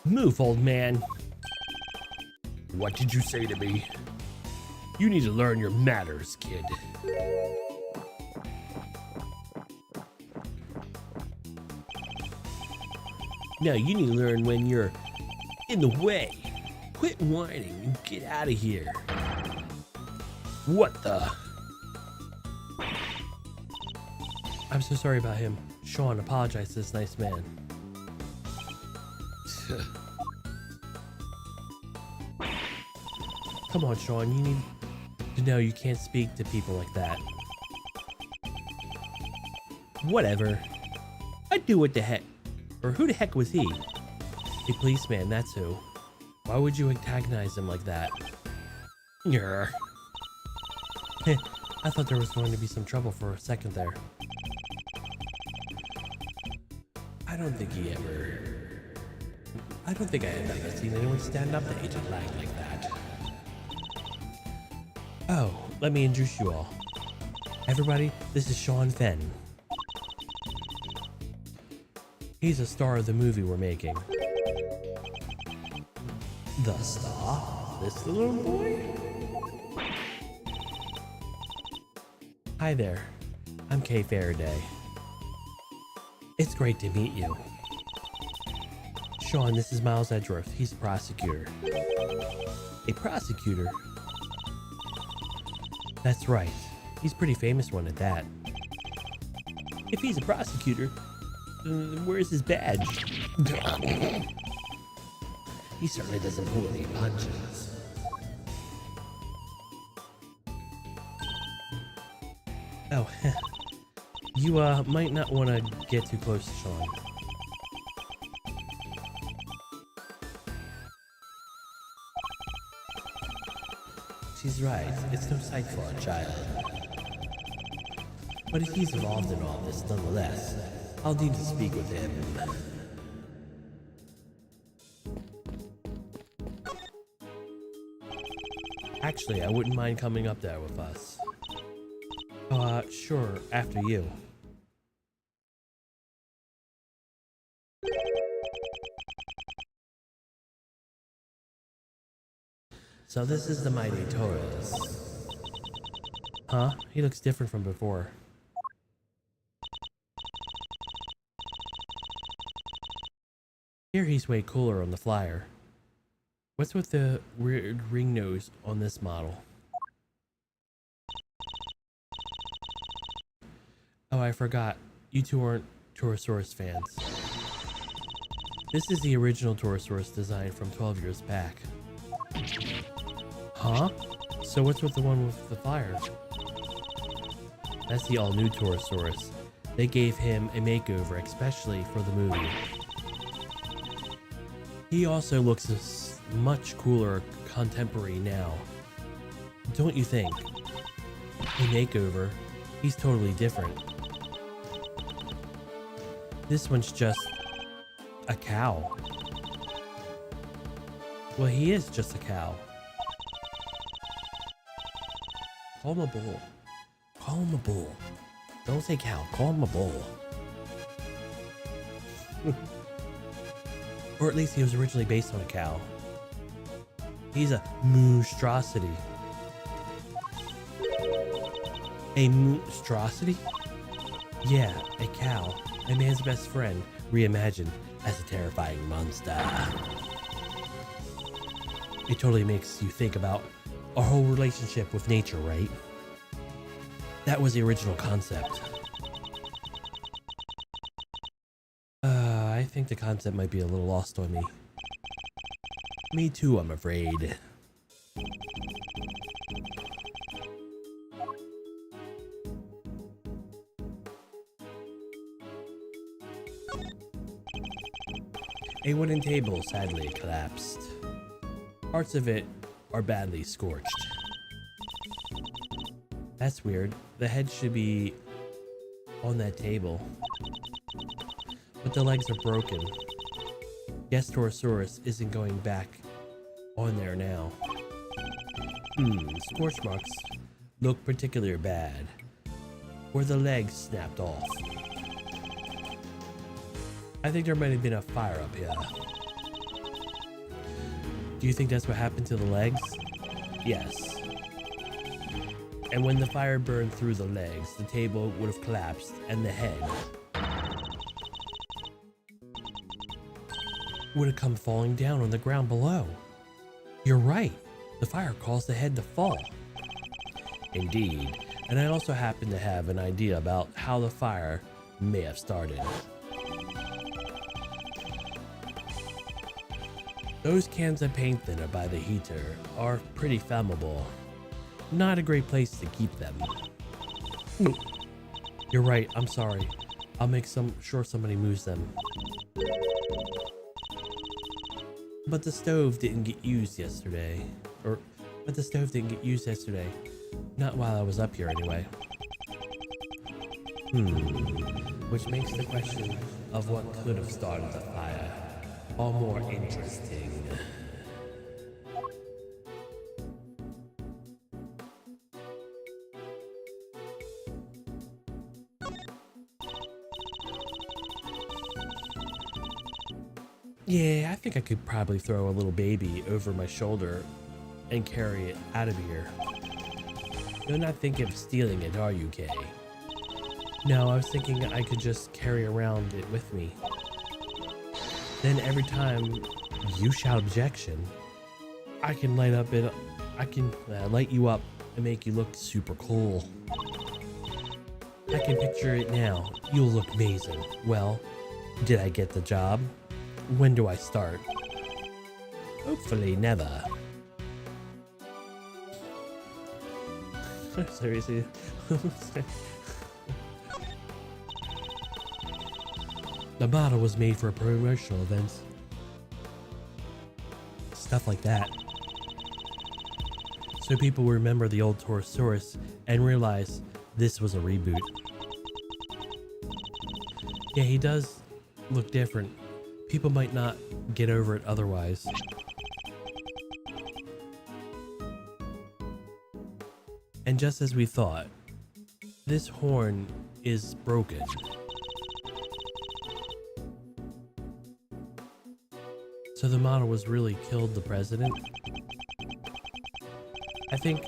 Move, old man. What did you say to me? You need to learn your manners, kid. No, you need to learn when you're in the way. Quit whining and get out of here. What the? I'm so sorry about him. Sean, apologize to this nice man. Come on, Sean, you need to know you can't speak to people like that. Whatever. I'd do what the heck. Or who the heck was he? A policeman, that's who. Why would you antagonize him like that? Grr. I thought there was going to be some trouble for a second there. I don't think I have ever seen anyone stand up to Agent Lang like that. Oh, let me introduce you all. Everybody, this is Sean Fenn. He's a star of the movie we're making. The star? This little boy? Hi there, I'm Kay Faraday. It's great to meet you. Sean, this is Miles Edgeworth. He's a prosecutor. A prosecutor? That's right. He's a pretty famous one at that. If he's a prosecutor, where's his badge? He certainly doesn't pull any punches. Oh, you might not want to get too close to Sean. She's right, it's no sight for a child. But if he's involved in all this nonetheless, I'll need to speak with him. Actually, I wouldn't mind coming up there with us. Sure, after you. So this is the mighty Taurus. Huh? He looks different from before. Here he's way cooler on the flyer. What's with the weird ring nose on this model? Oh, I forgot. You two aren't Taurosaurus fans. This is the original Taurosaurus design from 12 years back. Huh? So what's with the one with the fire? That's the all-new Taurosaurus. They gave him a makeover especially for the movie. He also looks much cooler contemporary now. Don't you think? A makeover, he's totally different. This one's just a cow. Well, he is just a cow. Call him a bull. Call him a bull. Don't say cow, call him a bull. Or at least he was originally based on a cow. He's a monstrosity. A monstrosity? Yeah, a cow. A man's best friend, reimagined as a terrifying monster. It totally makes you think about our whole relationship with nature, right? That was the original concept. I think the concept might be a little lost on me. Me too, I'm afraid. A wooden table sadly collapsed. Parts of it are badly scorched. That's weird. The head should be on that table. But the legs are broken. Guess Taurosaurus isn't going back on there now. Scorch marks look particularly bad. Or the legs snapped off. I think there might have been a fire up here. Do you think that's what happened to the legs? Yes. And when the fire burned through the legs, the table would have collapsed and the head would have come falling down on the ground below. You're right. The fire caused the head to fall. Indeed. And I also happen to have an idea about how the fire may have started. Those cans of paint thinner by the heater are pretty flammable. Not a great place to keep them. You're right, I'm sorry. I'll make sure somebody moves them. But the stove didn't get used yesterday. But the stove didn't get used yesterday. Not while I was up here anyway. Which makes the question of what could have started the fire all more interesting. Yeah, I think I could probably throw a little baby over my shoulder and carry it out of here. You're not thinking of stealing it, are you, Kay? No, I was thinking I could just carry around it with me. Then every time you shout objection, I can light you up and make you look super cool. I can picture it now. You'll look amazing. Well, did I get the job? When do I start? Hopefully never. Seriously. The model was made for promotional events. Stuff like that. So people remember the old Taurosaurus and realize this was a reboot. Yeah, he does look different. People might not get over it otherwise. And just as we thought, this horn is broken. So the model was really killed the president? I think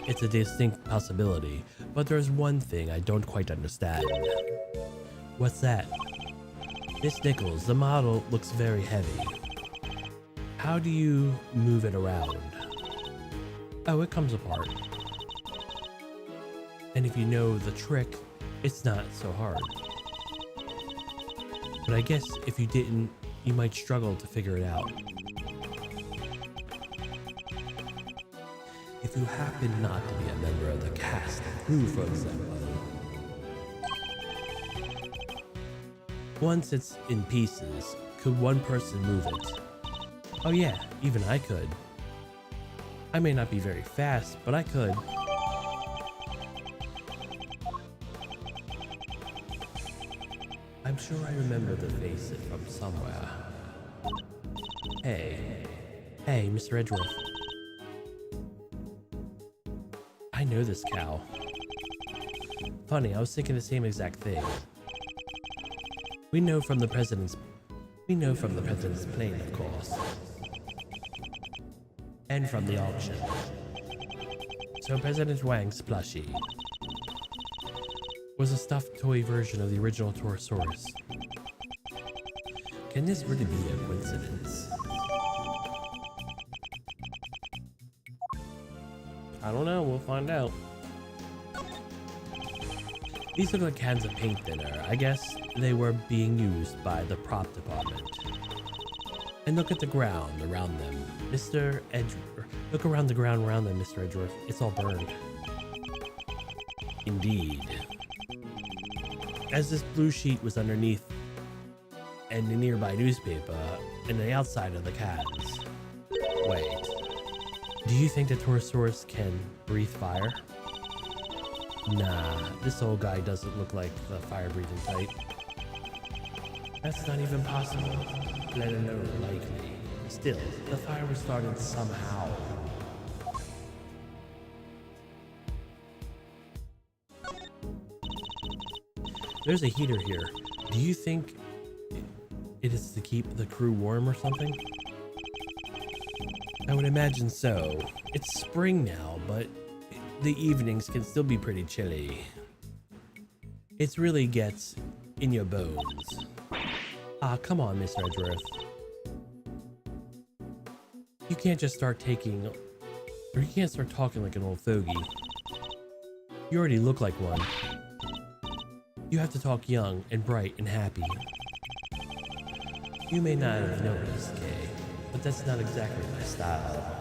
it's a distinct possibility, but there's one thing I don't quite understand. What's that? Miss Nichols, the model looks very heavy. How do you move it around? Oh, it comes apart. And if you know the trick, it's not so hard. But I guess if you didn't, you might struggle to figure it out. If you happen not to be a member of the cast and crew, for example. Once it's in pieces, could one person move it? Oh yeah, even I could. I may not be very fast, but I could. I'm sure I remember the face from somewhere. Hey, Mr. Edgeworth. I know this cow. Funny, I was thinking the same exact thing. We know from the president's plane, of course. And from the auction. So President Wang's plushie was a stuffed toy version of the original Torosaurus. Can this really be a coincidence? I don't know, we'll find out. These look like cans of paint thinner. I guess they were being used by the prop department. And look at the ground around them. Mr. Edgeworth. Look around the ground around them, Mr. Edgeworth. It's all burned. Indeed. As this blue sheet was underneath and the nearby newspaper and the outside of the cans. Wait. Do you think the Torosaurus can breathe fire? Nah, this old guy doesn't look like the fire-breathing type. That's not even possible, let alone likely. Still, the fire was started somehow. There's a heater here. Do you think it is to keep the crew warm or something? I would imagine so. It's spring now, but the evenings can still be pretty chilly. It really gets in your bones. Ah, come on, Mr. Edgeworth. You can't just start talking like an old fogey. You already look like one. You have to talk young and bright and happy. You may not have noticed, Kay, but that's not exactly my style.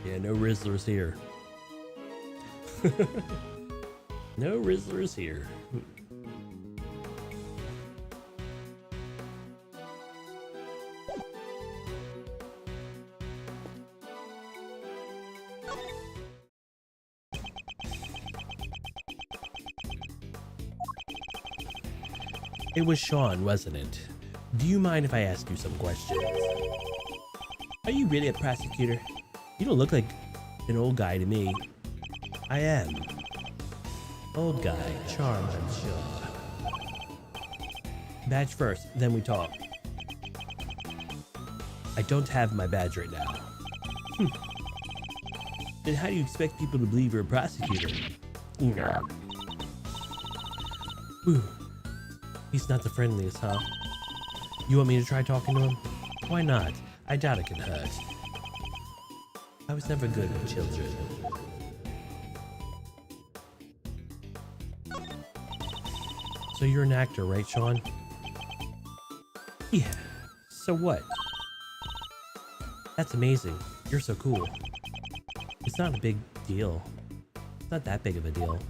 Yeah, no Rizzlers here. No Rizzlers here. It was Sean, wasn't it? Do you mind if I ask you some questions? Are you really a prosecutor? You don't look like an old guy to me. I am. Old guy, charm, I'm sure. Badge first, then we talk. I don't have my badge right now. Then how do you expect people to believe you're a prosecutor? No. Whew. He's not the friendliest, huh? You want me to try talking to him? Why not? I doubt it can hurt. I was never good with children. So you're an actor, right, Sean? Yeah. So what? That's amazing. You're so cool. It's not a big deal. It's not that big of a deal.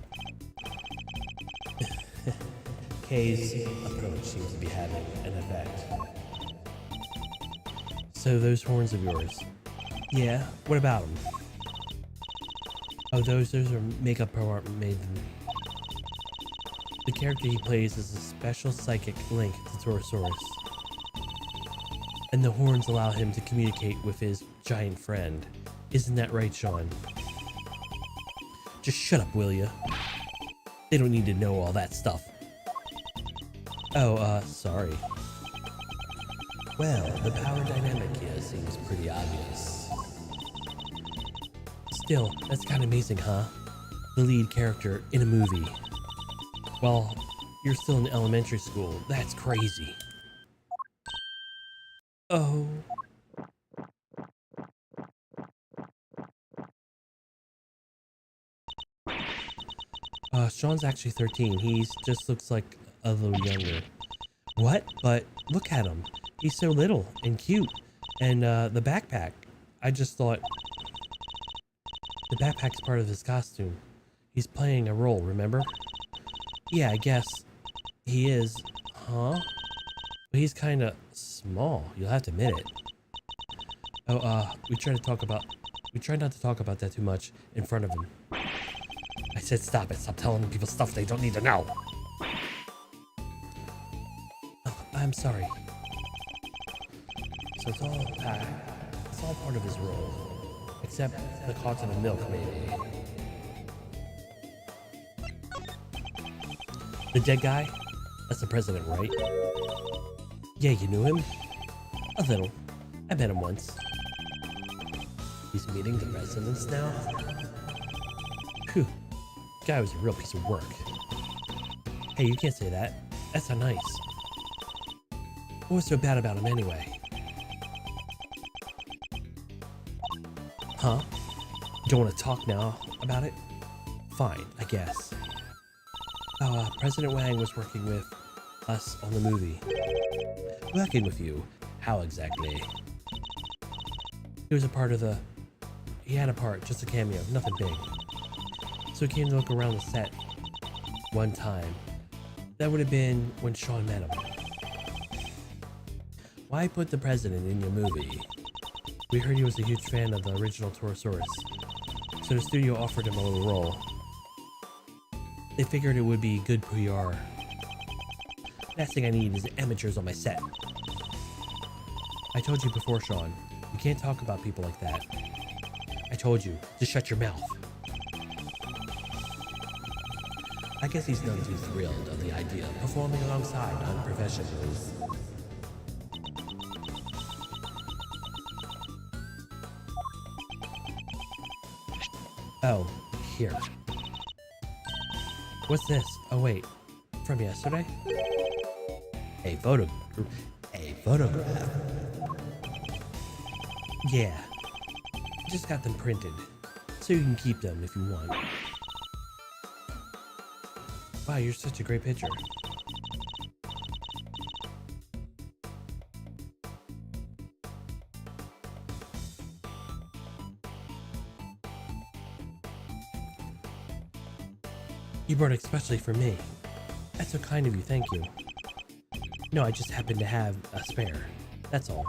Kay's approach seems to be having an effect. So those horns of yours. Yeah, What about them? Oh, those are makeup department made them. The character he plays is a special psychic link to Torosaurus. And the horns allow him to communicate with his giant friend. Isn't that right, Sean? Just shut up, will ya? They don't need to know all that stuff. Oh, sorry. Well, the power dynamic here seems pretty obvious. Still, that's kind of amazing, huh? The lead character in a movie. Well, you're still in elementary school. That's crazy. Oh. Sean's actually 13. He just looks like a little younger. What? But look at him. He's so little and cute. And the backpack. I just thought the backpack's part of his costume. He's playing a role, remember? Yeah, I guess he is. Huh? But he's kind of small. You'll have to admit it. Oh, we try not to talk about that too much in front of him. I said stop it. Stop telling people stuff they don't need to know. Oh, I'm sorry. So it's all part of his role. Except the carton of milk, maybe. The dead guy? That's the president, right? Yeah, you knew him? A little. I met him once. He's meeting the residents now? Phew. Guy was a real piece of work. Hey, you can't say that. That's not nice. What was so bad about him anyway? Huh? You don't want to talk now about it? Fine, I guess. President Wang was working with us on the movie. Working with you? How exactly? He was a part of the... He had a part, just a cameo, nothing big. So he came to look around the set one time. That would have been when Sean met him. Why put the president in your movie? We heard he was a huge fan of the original Torosaurus, so the studio offered him a little role. They figured it would be good PR. Last thing I need is amateurs on my set. I told you before, Sean, you can't talk about people like that. I told you, just shut your mouth. I guess he's none too thrilled of the idea of performing alongside non-professionals. Oh, here. What's this? Oh wait, from yesterday? A photograph. Yeah, just got them printed, so you can keep them if you want. Wow, you're such a great picture. You brought it especially for me. That's so kind of you, thank you. No, I just happen to have a spare. That's all.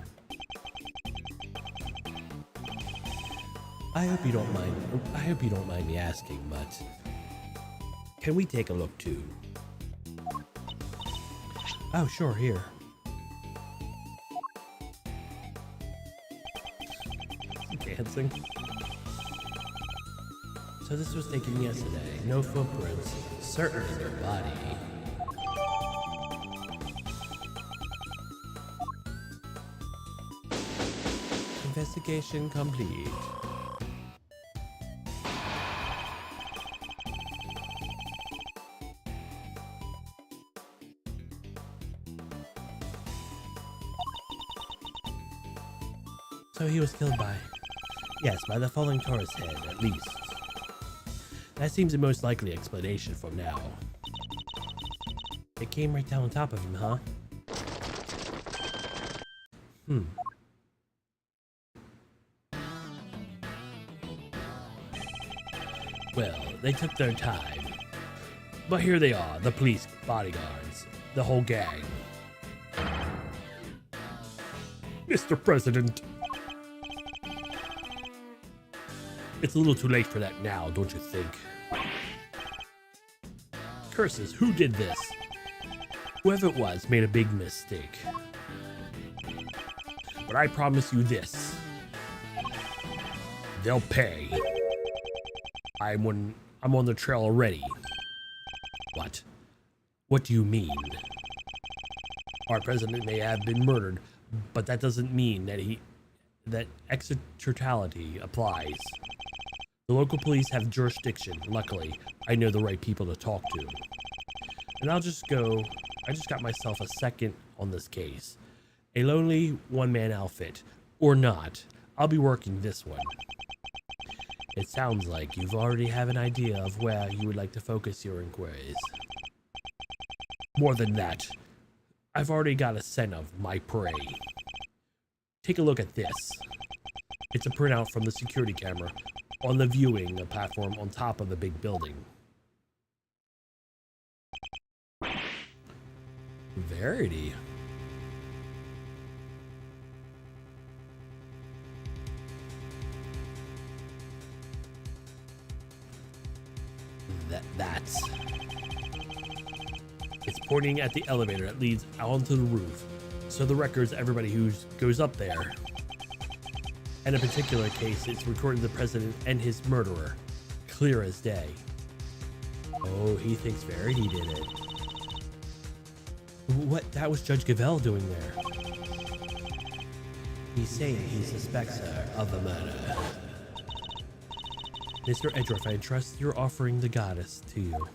I hope you don't mind me asking, but can we take a look too? Oh, sure, here. Dancing. So this was taken yesterday. No footprints. Certainly no body. Investigation complete. So he was killed by... Yes, by the falling Taurus head, at least. That seems the most likely explanation for now. It came right down on top of him, huh? Well, they took their time. But here they are, the police bodyguards, the whole gang. Mr. President. It's a little too late for that now, don't you think? Curses, who did this? Whoever it was made a big mistake. But I promise you this. They'll pay. I'm on the trail already. What? What do you mean? Our president may have been murdered, but that doesn't mean that extraterritoriality applies. The local police have jurisdiction. Luckily, I know the right people to talk to. And I just got myself a second on this case. A lonely one-man outfit. Or not. I'll be working this one. It sounds like you've already have an idea of where you would like to focus your inquiries. More than that, I've already got a scent of my prey. Take a look at this. It's a printout from the security camera on the viewing platform on top of the big building. Verity. That's... It's pointing at the elevator that leads out onto the roof. So the records everybody who goes up there. In a particular case, it's recorded the president and his murderer. Clear as day. Oh, he thinks Verity did it. What? That was Judge Gavell doing there. He's saying he suspects her of the murder. Mr. Edgeworth, I trust you're offering the goddess to you,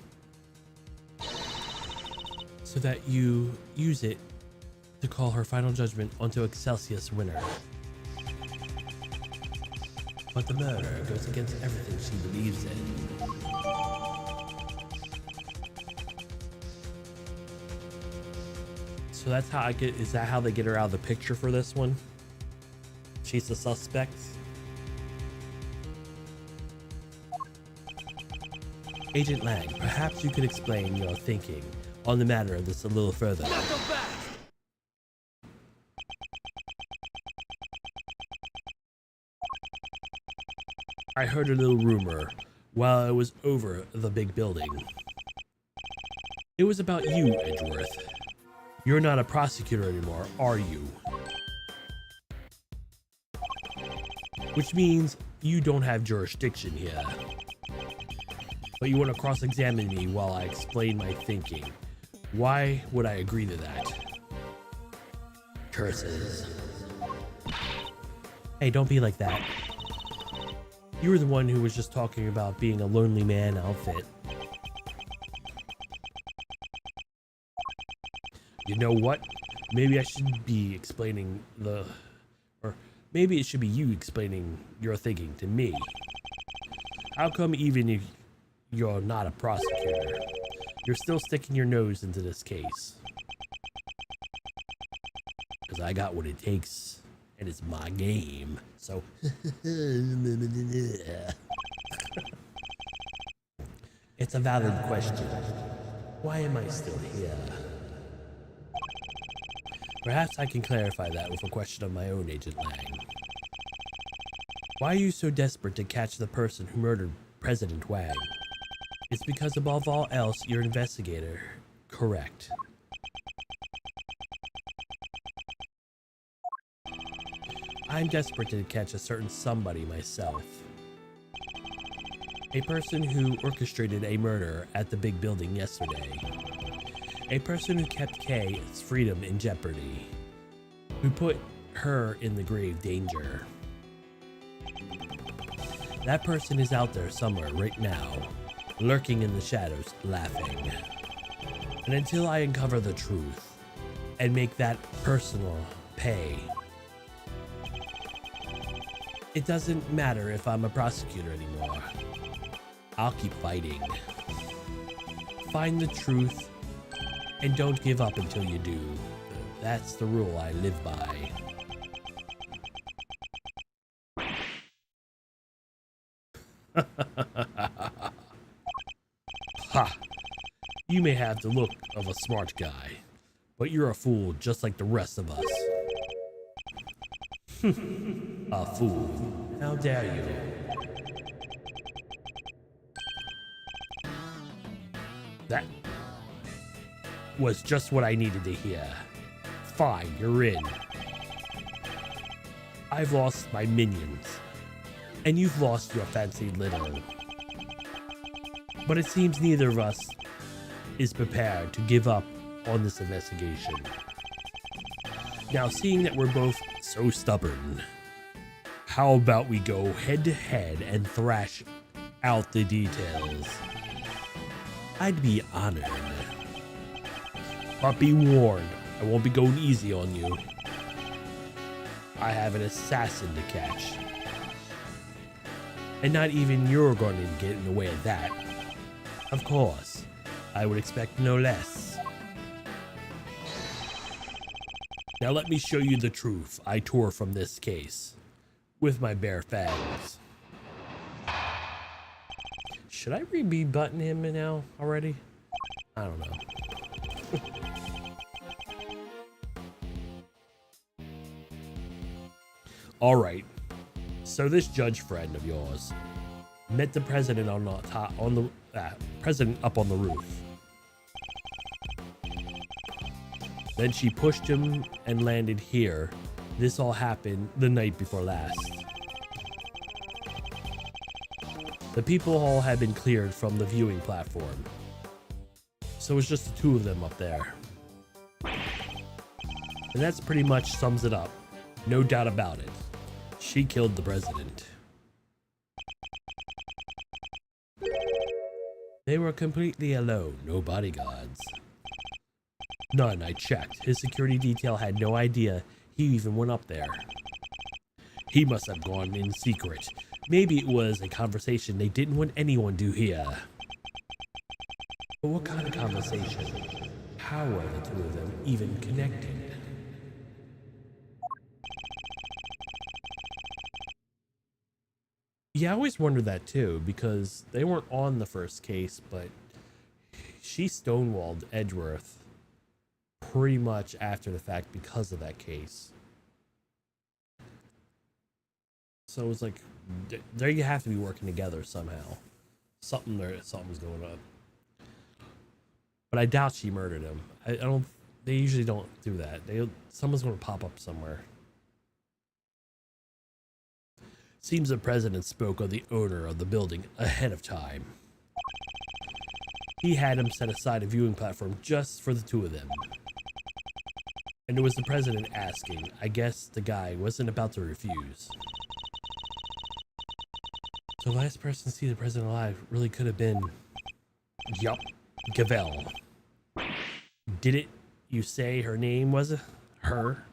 so that you use it to call her final judgment onto Excelsius winner. But the murder goes against everything she believes in. So that's how is that how they get her out of the picture for this one? She's the suspect? Agent Lang, perhaps you could explain your thinking on the matter of this a little further. I heard a little rumor while I was over the big building. It was about you, Edgeworth. You're not a prosecutor anymore, are you? Which means you don't have jurisdiction here. But you want to cross-examine me while I explain my thinking. Why would I agree to that? Curses. Hey, don't be like that. You were the one who was just talking about being a lonely man outfit. You know what? Maybe I should be explaining or maybe it should be you explaining your thinking to me. How come even if you're not a prosecutor, you're still sticking your nose into this case? Because I got what it takes, and it's my game. So, it's a valid question. Why am I still here? Perhaps I can clarify that with a question of my own, Agent Lang. Why are you so desperate to catch the person who murdered President Wang? It's because above all else, you're an investigator, correct? I'm desperate to catch a certain somebody myself. A person who orchestrated a murder at the big building yesterday. A person who kept Kay's freedom in jeopardy. Who put her in the grave danger. That person is out there somewhere right now, lurking in the shadows, laughing. And until I uncover the truth and make that personal pay, it doesn't matter if I'm a prosecutor anymore. I'll keep fighting. Find the truth and don't give up until you do. That's the rule I live by. Ha! You may have the look of a smart guy, but you're a fool just like the rest of us. A fool. How dare you? That was just what I needed to hear. Fine, you're in. I've lost my minions, and you've lost your fancy little. But it seems neither of us is prepared to give up on this investigation. Now, seeing that we're both so stubborn, how about we go head to head and thrash out the details? I'd be honored. But be warned, I won't be going easy on you. I have an assassin to catch. And not even you're going to get in the way of that. Of course, I would expect no less. Now let me show you the truth I tore from this case with my bare fangs. Should I re-button him now already? I don't know. All right. So this judge friend of yours met the president on the top, president up on the roof. Then she pushed him and landed here. This all happened the night before last. The people all had been cleared from the viewing platform. So it's just the two of them up there. And that's pretty much sums it up. No doubt about it. She killed the president. They were completely alone, no bodyguards. None, I checked. His security detail had no idea he even went up there. He must have gone in secret. Maybe it was a conversation they didn't want anyone to hear. But what kind of conversation? How were the two of them even connected? Yeah, I always wondered that too, because they weren't on the first case, but she stonewalled Edgeworth pretty much after the fact because of that case. So it was like, there you have to be working together somehow. Something's going on. But I doubt she murdered him. I don't. They usually don't do that. Someone's going to pop up somewhere. Seems the president spoke of the owner of the building ahead of time. He had him set aside a viewing platform just for the two of them. And it was the president asking. I guess the guy wasn't about to refuse. So the last person to see the president alive really could have been... Yup, Gavel. Didn't you say her name was her?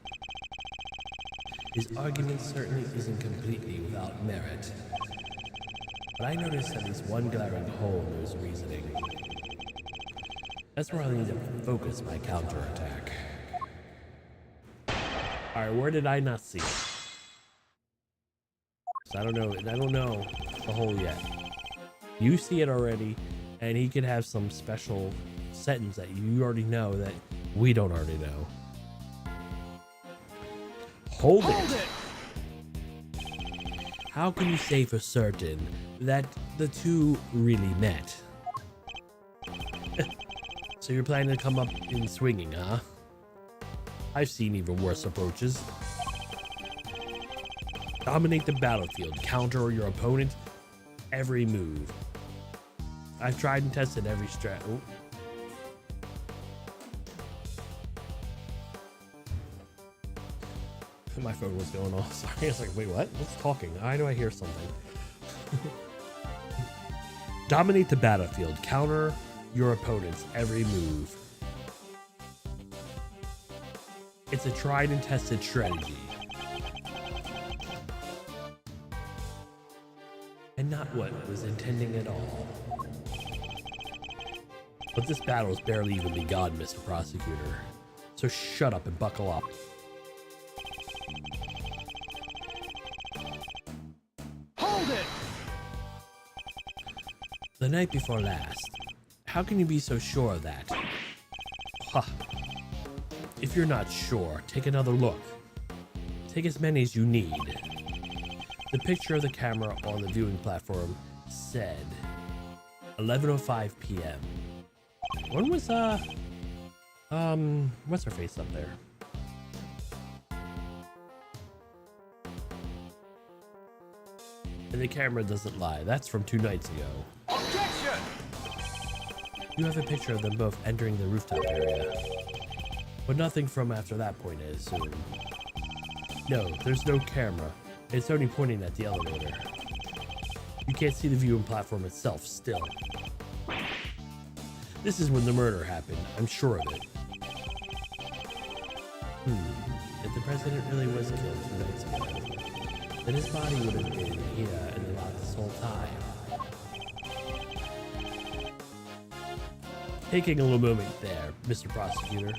His argument certainly isn't completely without merit. But I noticed at least one glaring hole in his reasoning. That's where I need to focus my counterattack. Alright, where did I not see it? So I don't know the hole yet. You see it already, and he could have some special sentence that you already know that we don't already know. Hold it! How can you say for certain that the two really met? So you're planning to come up in swinging, huh? I've seen even worse approaches. Dominate the battlefield, counter your opponent every move. I've tried and tested every strat. Oh. My phone was going off. Sorry, I was like, wait, what? What's talking? I know I hear something. Dominate the battlefield, counter your opponent's every move. It's a tried and tested strategy. And not what it was intending at all. But this battle has barely even begun, Mr. Prosecutor. So shut up and buckle up. Hold it! The night before last. How can you be so sure of that? Huh. If you're not sure, take another look. Take as many as you need. The picture of the camera on the viewing platform said 11:05 p.m. When was what's her face up there? And the camera doesn't lie. That's from 2 nights ago. Objection! You have a picture of them both entering the rooftop area. But nothing from after that point, I assume. No, there's no camera. It's only pointing at the elevator. You can't see the viewing platform itself still. This is when the murder happened, I'm sure of it. If the president really was killed 2 nights ago, then his body would have been here in the lot this whole time. Taking a little moment there, Mr. Prosecutor.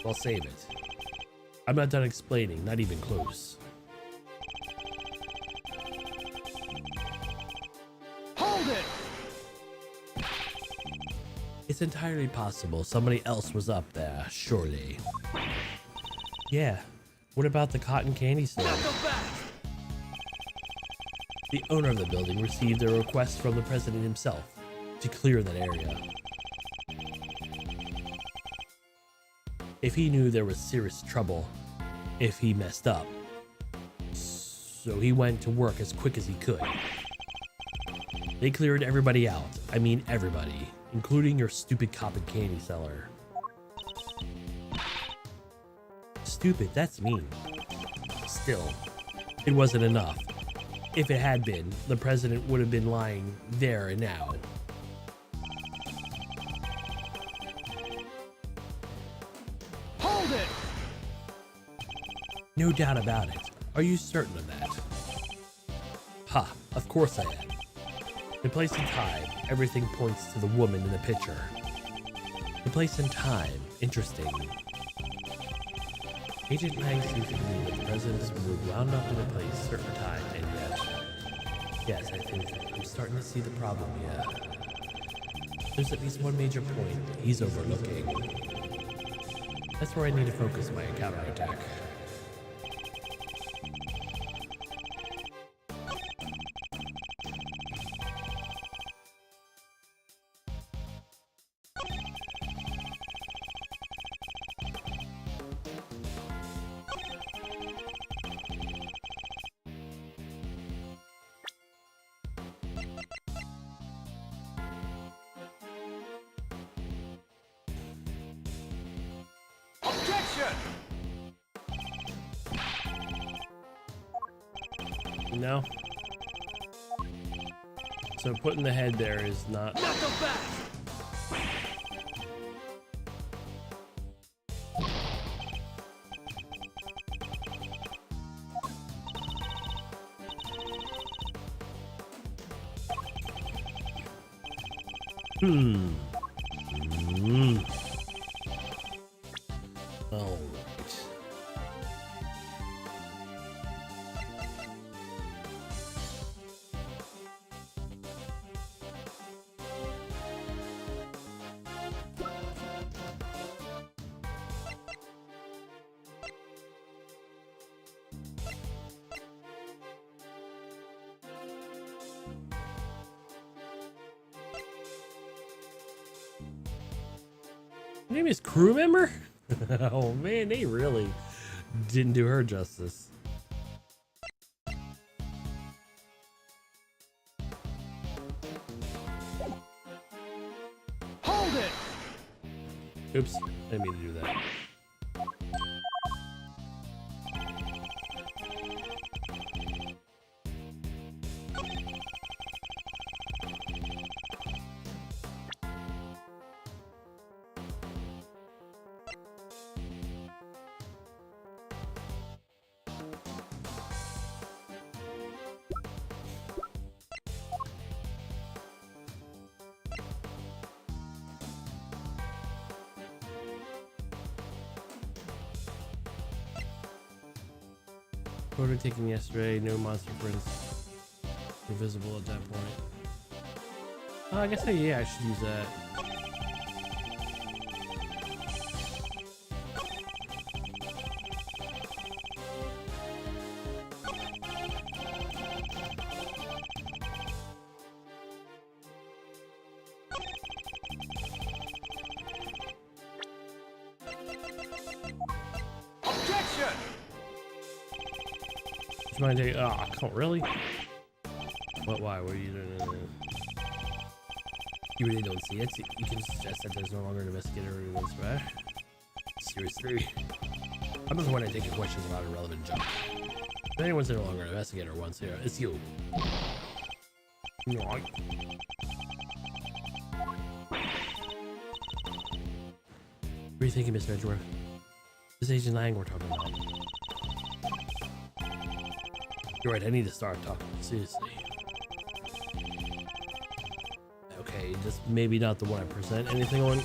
I'll save it. I'm not done explaining, not even close. Hold it! It's entirely possible somebody else was up there, surely. Yeah. What about the cotton candy store? Now go back! The owner of the building received a request from the president himself to clear that area. If he knew there was serious trouble, if he messed up. So he went to work as quick as he could. They cleared everybody out. I mean everybody, including your stupid cotton candy seller. Stupid, that's mean. Still, it wasn't enough. If it had been, the president would have been lying there and now. Hold it! No doubt about it. Are you certain of that? Ha, of course I am. In place and time, everything points to the woman in the picture. In place and time, interesting. Agent Lang seems to believe that the presidents were wound up in a place certain time, and yet... Yes, I think I'm starting to see the problem, yeah. There's at least one major point he's overlooking. That's where I need to focus my counterattack. Objection! No? So putting the head there is not... Now go back! Oh. Her name is crew member? Oh man, they really didn't do her justice. Hold it! Oops, I didn't mean to do that. Photo taken yesterday, no monster prints were visible at that point. Oh, I guess yeah, I should use that. Objection! Do you mind taking? Oh, I can't really. What? Why? What are you doing? You really don't see it. You can suggest that there's no longer an investigator who was seriously? I'm just wanting to take questions about irrelevant junk. If anyone's no longer an investigator once here, it's you. What are you thinking, Mr. Edgeworth? This Agent Lang we're talking about. You're right, I need to start talking seriously. Okay, just maybe not the one I present anything on.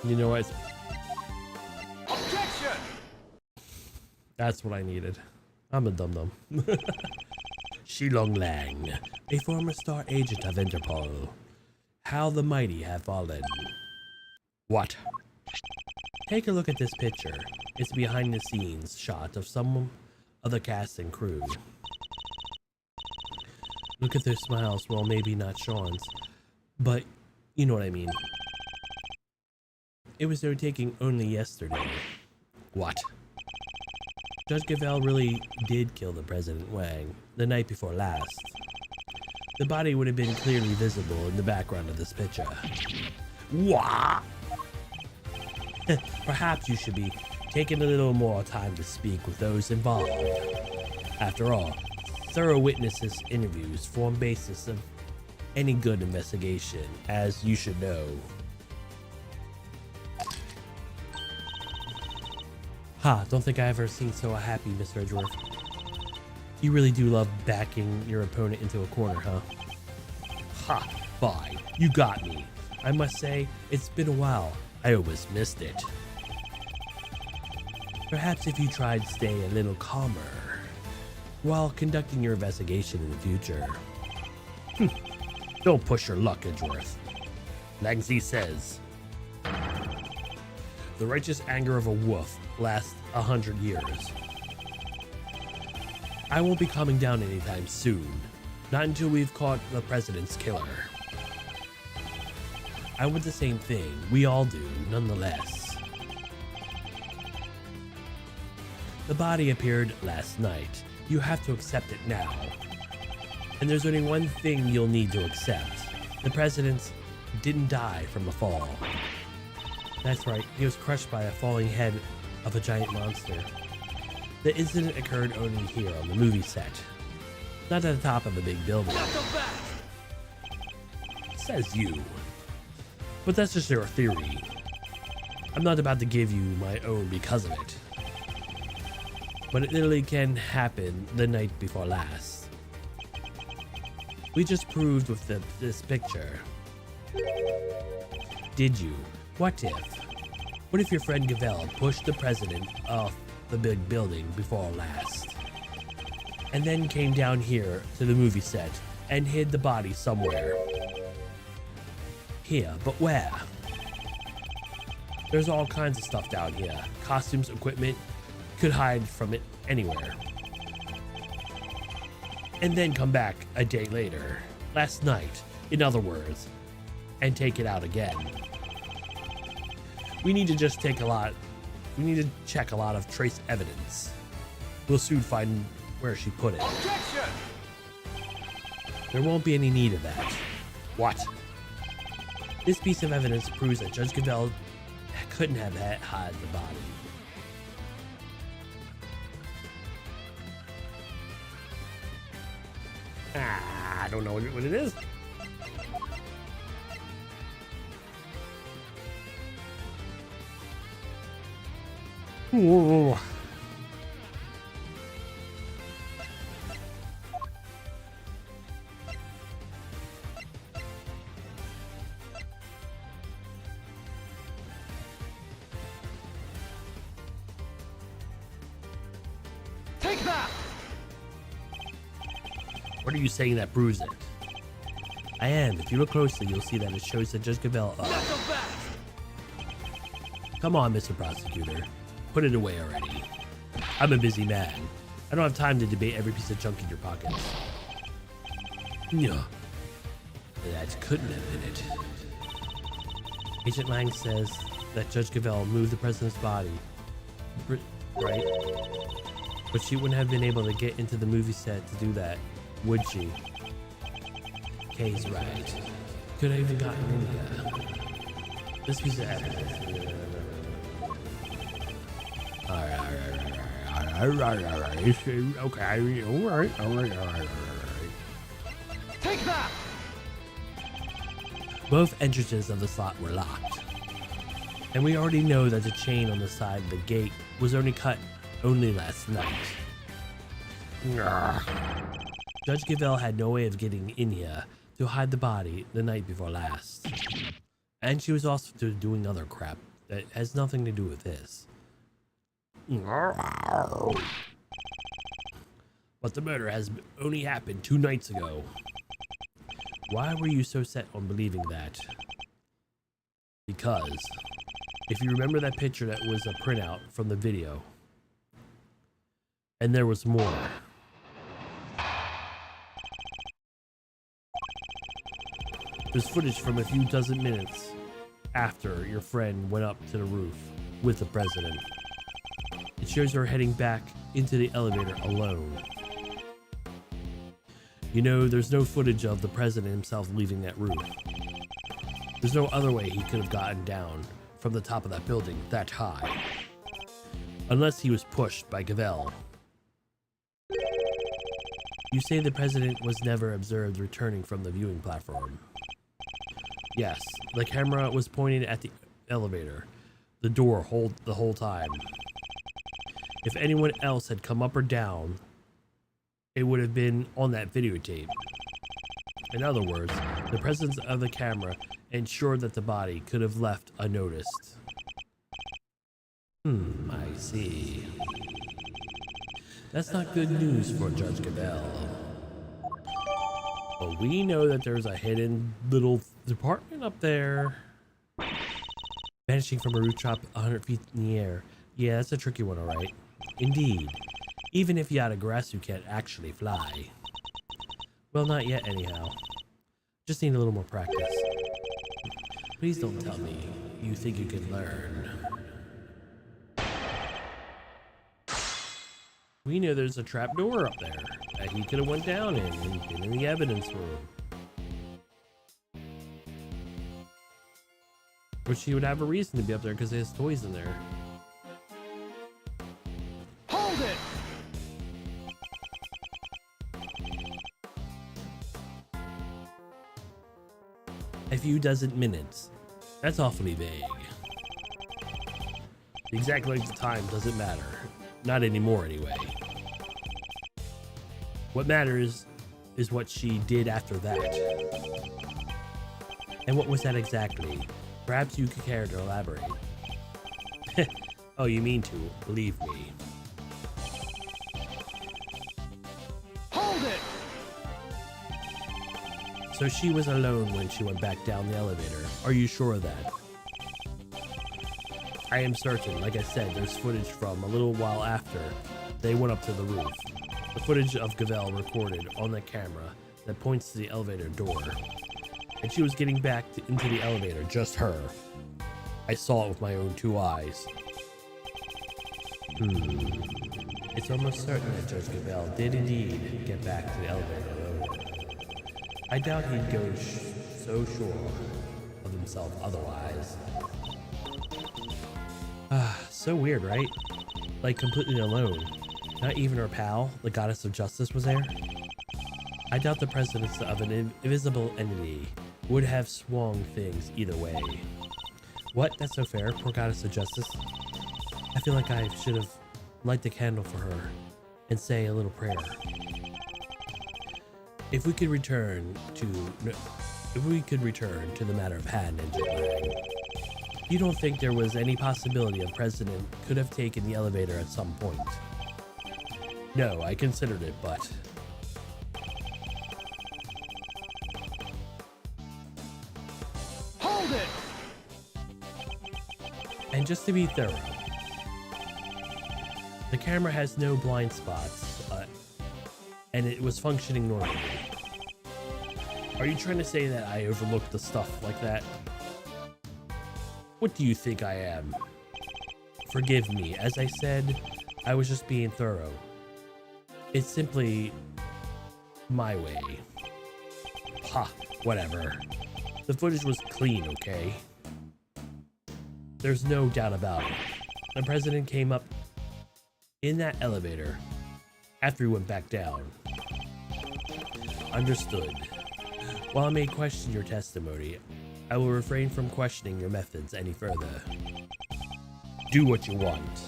You know what? Objection! That's what I needed. I'm a dum-dum. Shilong Lang, a former star agent of Interpol. How the mighty have fallen. What? Take a look at this picture. It's behind the scenes shot of some of the cast and crew. Look at their smiles, well maybe not Sean's, but you know what I mean. It was their taking only yesterday. What? Judge Gavelle really did kill the President Wang the night before last. The body would have been clearly visible in the background of this picture. What? Perhaps you should be taking a little more time to speak with those involved. After all, thorough witnesses interviews form basis of any good investigation, as you should know. Ha, don't think I ever seen so happy, Mr. Edgeworth. You really do love backing your opponent into a corner, huh? Ha, fine, you got me. I must say, it's been a while. I almost missed it. Perhaps if you tried to stay a little calmer while conducting your investigation in the future. Don't push your luck, Edgeworth. Langzi says, the righteous anger of a wolf lasts 100 years. I won't be coming down anytime soon. Not until we've caught the president's killer. I want the same thing. We all do, nonetheless. The body appeared last night. You have to accept it now. And there's only one thing you'll need to accept. The president didn't die from a fall. That's right, he was crushed by a falling head of a giant monster. The incident occurred only here on the movie set. Not at the top of a big building. Says you. But that's just your theory. I'm not about to give you my own because of it. But it literally can happen the night before last. We just proved with this picture. Did you? What if? What if your friend Gavelle pushed the president off the big building before last? And then came down here to the movie set and hid the body somewhere. Here, but where? There's all kinds of stuff down here. Costumes, equipment, could hide from it anywhere. And then come back a day later, last night, in other words, and take it out again. We need to just check a lot of trace evidence. We'll soon find where she put it. Objection! There won't be any need of that. What? This piece of evidence proves that Judge Gavelle couldn't have hid the body. I don't know what it is. Whoa. Take that! What are you saying that proves it? I am. If you look closely, you'll see that it shows that Judge Gavelle. Come on, Mr. Prosecutor. Put it away already. I'm a busy man. I don't have time to debate every piece of junk in your pockets. Yeah. That couldn't have been it. Agent Lang says that Judge Gavelle moved the president's body, right? But she wouldn't have been able to get into the movie set to do that, would she? Kay's right. Could have even gotten in here. This piece of evidence. Okay, alright. Take that! Both entrances of the slot were locked. And we already know that the chain on the side of the gate was only cut last night. Judge Gavelle had no way of getting in here to hide the body the night before last. And she was also doing other crap that has nothing to do with this. But the murder has only happened 2 nights ago. Why were you so set on believing that? Because if you remember that picture that was a printout from the video, and there was more. There's footage from a few dozen minutes after your friend went up to the roof with the president. It shows her heading back into the elevator alone. You know, there's no footage of the president himself leaving that roof. There's no other way he could have gotten down from the top of that building that high. Unless he was pushed by Gavelle. You say the president was never observed returning from the viewing platform. Yes, the camera was pointed at the elevator, the door the whole time. If anyone else had come up or down, it would have been on that videotape. In other words, the presence of the camera ensured that the body could have left unnoticed. I see. That's not good news for Judge Gavelle. But we know that there's a hidden little department up there. Vanishing from a rooftop 100 feet in the air. Yeah, that's a tricky one, alright. Indeed. Even if you had a grass, you can't actually fly. Well, not yet anyhow. Just need a little more practice. Please don't tell me you think you can learn. We know there's a trap door up there that he could have went down in and been in the evidence room. Which he would have a reason to be up there because there's toys in there. Hold it! A few dozen minutes. That's awfully vague. The exact length of time doesn't matter. Not anymore, anyway. What matters is what she did after that. And what was that exactly? Perhaps you could care to elaborate. Oh, you mean to, believe me. Hold it! So she was alone when she went back down the elevator. Are you sure of that? I am certain. Like I said, there's footage from a little while after they went up to the roof. The footage of Gavelle recorded on the camera that points to the elevator door. And she was getting back into the elevator, just her. I saw it with my own 2 eyes. It's almost certain that Judge Gavelle did indeed get back to the elevator alone. I doubt he'd go so sure of himself otherwise. So weird, right? Like completely alone. Not even her pal, the goddess of justice, was there? I doubt the presence of an invisible entity would have swung things either way. What? That's so fair, poor goddess of justice. I feel like I should have light the candle for her and say a little prayer. If we could return to the matter of hand, Agent Lang, you don't think there was any possibility a president could have taken the elevator at some point? No, I considered it, but... Hold it! And just to be thorough, the camera has no blind spots, and it was functioning normally. Are you trying to say that I overlooked the stuff like that? What do you think I am? Forgive me. As I said, I was just being thorough. It's simply my way. Ha, whatever. The footage was clean, okay? There's no doubt about it. The president came up in that elevator after he went back down. Understood. While I may question your testimony, I will refrain from questioning your methods any further. Do what you want.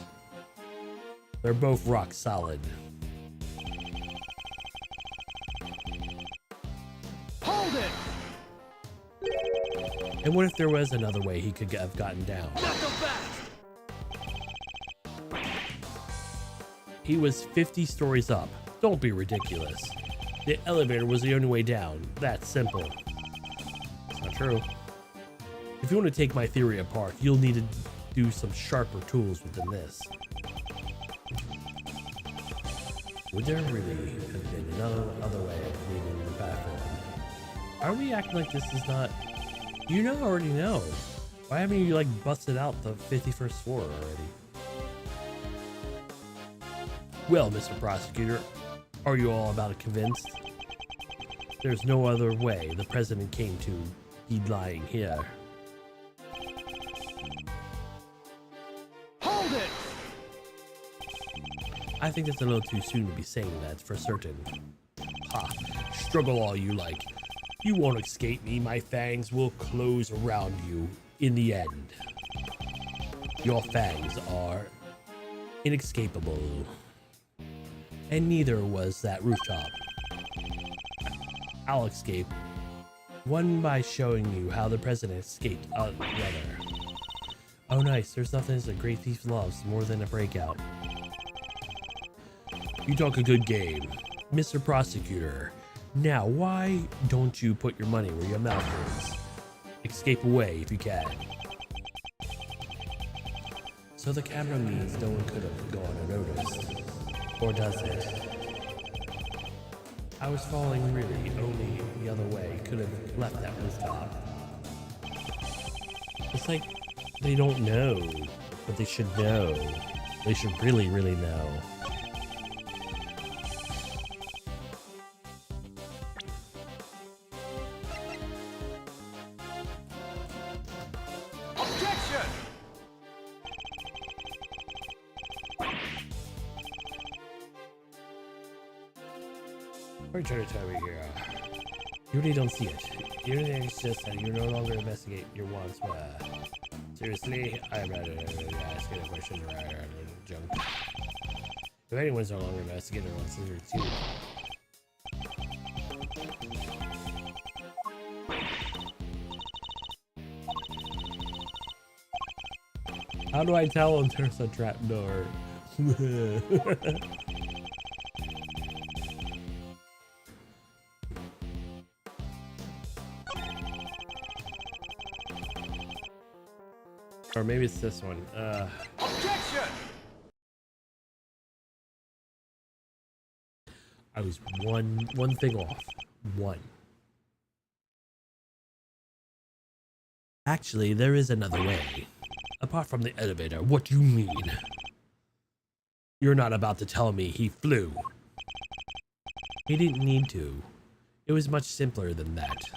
They're both rock solid. Hold it! And what if there was another way he could have gotten down? Not so fast! He was 50 stories up. Don't be ridiculous. The elevator was the only way down. That's simple. It's not true. If you want to take my theory apart, you'll need to do some sharper tools within this. Would there really have been another way of leaving the bathroom? Are we acting like this is not... You know, already know. Why haven't you, like, busted out the 51st floor already? Well, Mr. Prosecutor, are you all about it convinced? There's no other way the president came to be lying here. Hold it! I think it's a little too soon to be saying that for certain. Ha, struggle all you like. You won't escape me. My fangs will close around you in the end. Your fangs are inescapable. And neither was that rooftop. I'll escape. One by showing you how the president escaped the other. Oh nice, there's nothing as a great thief loves more than a breakout. You talk a good game, Mr. Prosecutor. Now, why don't you put your money where your mouth is? Escape away if you can. So the camera means no one could have gone unnoticed. Or does it? I was falling really, only the other way could have left that rooftop. It's like they don't know, but they should know. They should really, really know. Objection! What are you trying to tell me here? You really don't see it. You really it's just that you no longer investigate your wants. Seriously, I'm not asking a question or junk. If anyone's no longer investigating their wants, it's you. How do I tell when there's a trapdoor? Or maybe it's this one. Objection! I was one thing off. One. Actually, there is another way. Apart from the elevator, what do you mean? You're not about to tell me he flew. He didn't need to. It was much simpler than that.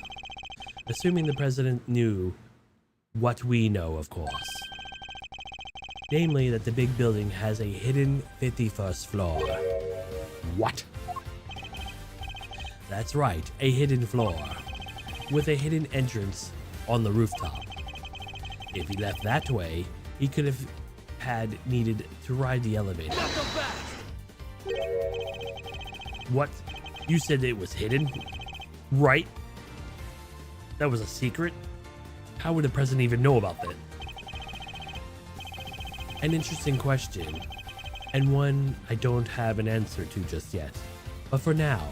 Assuming the president knew what we know, of course. Namely, that the big building has a hidden 51st floor. What? That's right, a hidden floor. With a hidden entrance on the rooftop. If he left that way, he could have needed to ride the elevator. Not so fast! What? You said it was hidden? Right? That was a secret? How would the president even know about that? An interesting question, and one I don't have an answer to just yet. But for now,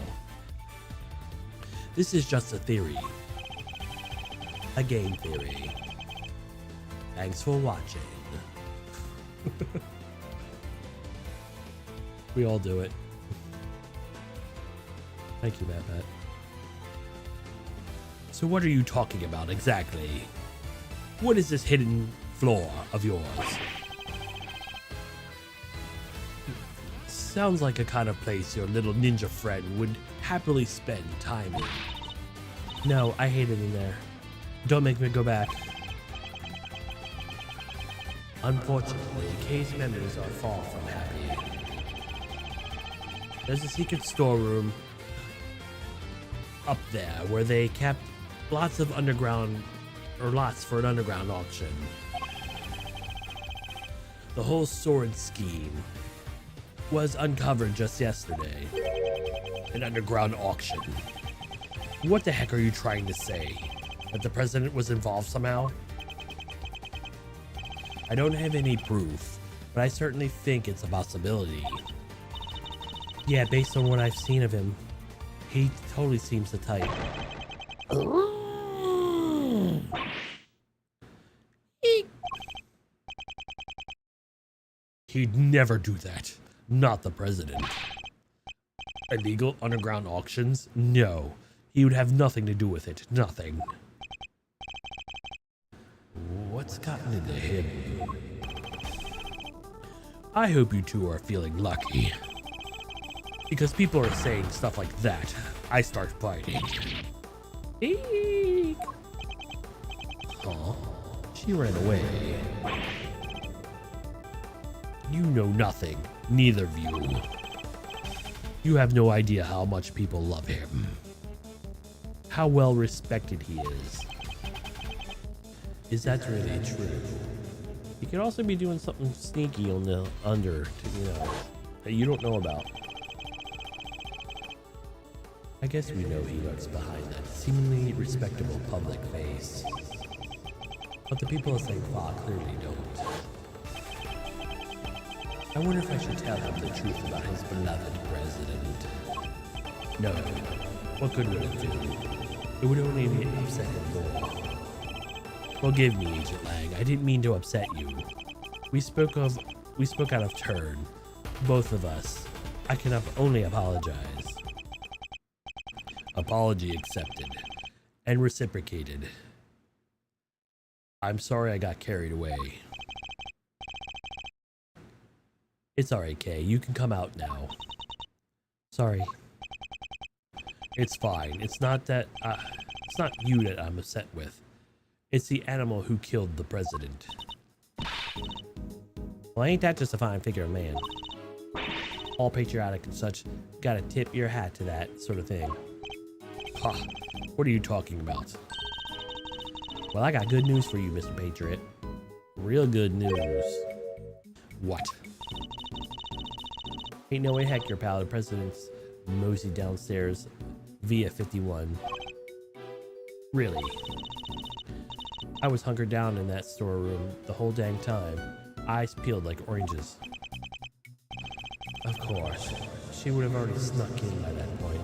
this is just a theory. A game theory. Thanks for watching. We all do it. Thank you, Matt. So what are you talking about exactly? What is this hidden floor of yours. Sounds like a kind of place your little ninja friend would happily spend time in. No, I hate it in there. Don't make me go back. Unfortunately, Kay's memories are far from happy. There's a secret storeroom up there where they kept lots of underground, or lots for an underground auction. The whole sword scheme was uncovered just yesterday. An underground auction. What the heck are you trying to say? That the president was involved somehow? I don't have any proof, but I certainly think it's a possibility. Yeah, based on what I've seen of him, he totally seems the type. He'd never do that. Not the president. Illegal underground auctions? No. He would have nothing to do with it. Nothing. What's gotten into him? I hope you two are feeling lucky. Because people are saying stuff like that, I start fighting. Eek. Huh? She ran away. You know nothing. Neither of you. You have no idea how much people love him. How well respected he is. Is that really true? He could also be doing something sneaky on the under, that you don't know about. I guess we know he lurks behind that seemingly respectable public face. But the people of St. Fa clearly don't. I wonder if I should tell him the truth about his beloved president. No. What good would it do? It would only upset him more. Forgive me, Agent Lang. I didn't mean to upset you. We spoke out of turn. Both of us. I can only apologize. Apology accepted. And reciprocated. I'm sorry I got carried away. It's alright, Kay. You can come out now. Sorry. It's fine. It's not that, it's not you that I'm upset with. It's the animal who killed the president. Well, ain't that just a fine figure of man? All patriotic and such. Gotta tip your hat to that sort of thing. Ha! What are you talking about? Well, I got good news for you, Mr. Patriot. Real good news. What? Ain't no way heck your pal, the president's mosey downstairs via 51. Really? I was hunkered down in that storeroom the whole dang time. Eyes peeled like oranges. Of course. She would have already snuck in by that point.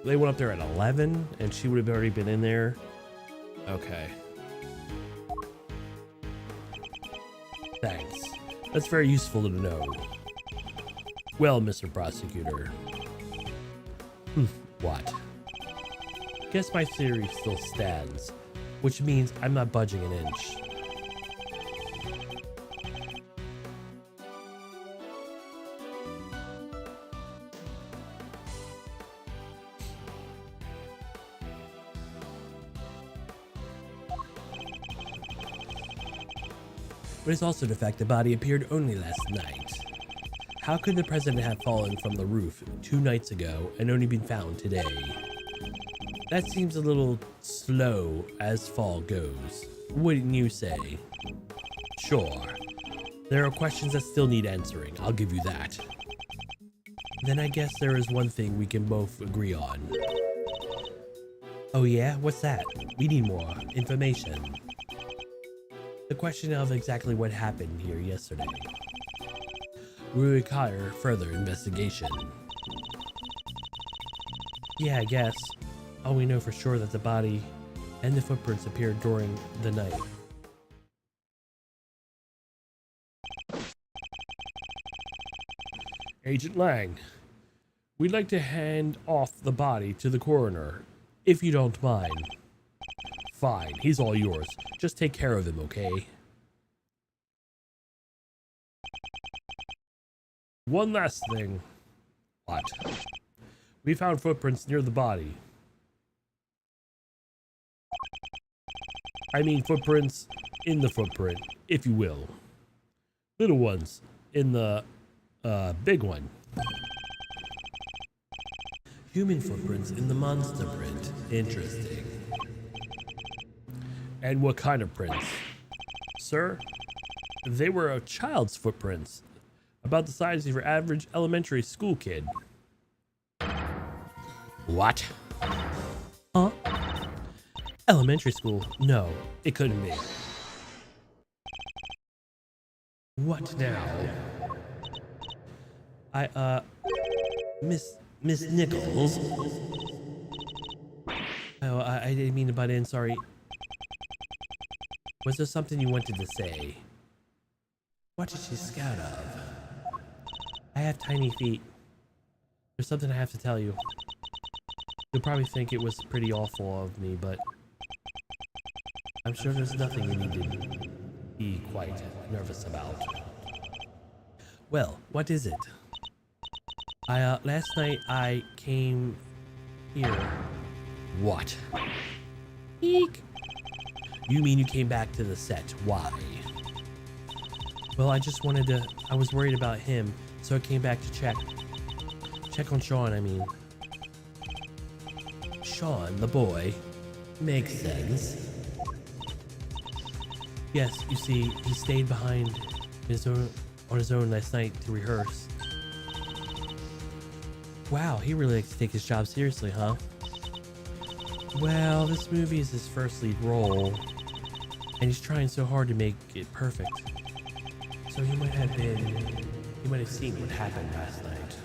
They went up there at 11 and she would have already been in there. Okay. Thanks. That's very useful to know. Well, Mr. Prosecutor. What? Guess my theory still stands, which means I'm not budging an inch. But it's also the fact the body appeared only last night. How could the president have fallen from the roof 2 nights ago and only been found today? That seems a little slow as fall goes, wouldn't you say? Sure. There are questions that still need answering, I'll give you that. Then I guess there is one thing we can both agree on. Oh yeah? What's that? We need more information. The question of exactly what happened here yesterday. We require further investigation. Yeah, I guess. All we know for sure that the body and the footprints appeared during the night. Agent Lang, we'd like to hand off the body to the coroner If you don't mind. Fine, he's all yours. Just take care of him, okay? One last thing. What? We found footprints near the body. I mean footprints in the footprint, if you will. Little ones in the big one. Human footprints in the monster print. Interesting. And what kind of prints? Sir, they were a child's footprints. About the size of your average elementary school kid. What? Huh? Elementary school? No, it couldn't be. What now? Miss Nichols? Oh, I didn't mean to butt in, sorry. Was there something you wanted to say? What did she scout of? I have tiny feet. There's something I have to tell you. You'll probably think it was pretty awful of me, but I'm sure there's nothing you need to be quite nervous about. Well, what is it? Last night I came here. What? Eek. You mean you came back to the set? Why? Well, I was worried about him, so I came back to check on Sean, I mean. Sean, the boy. Makes sense. Yes, you see, he stayed behind on his own last night to rehearse. Wow, he really likes to take his job seriously, huh? Well, this movie is his first lead role, and he's trying so hard to make it perfect. So he might have seen what happened last night.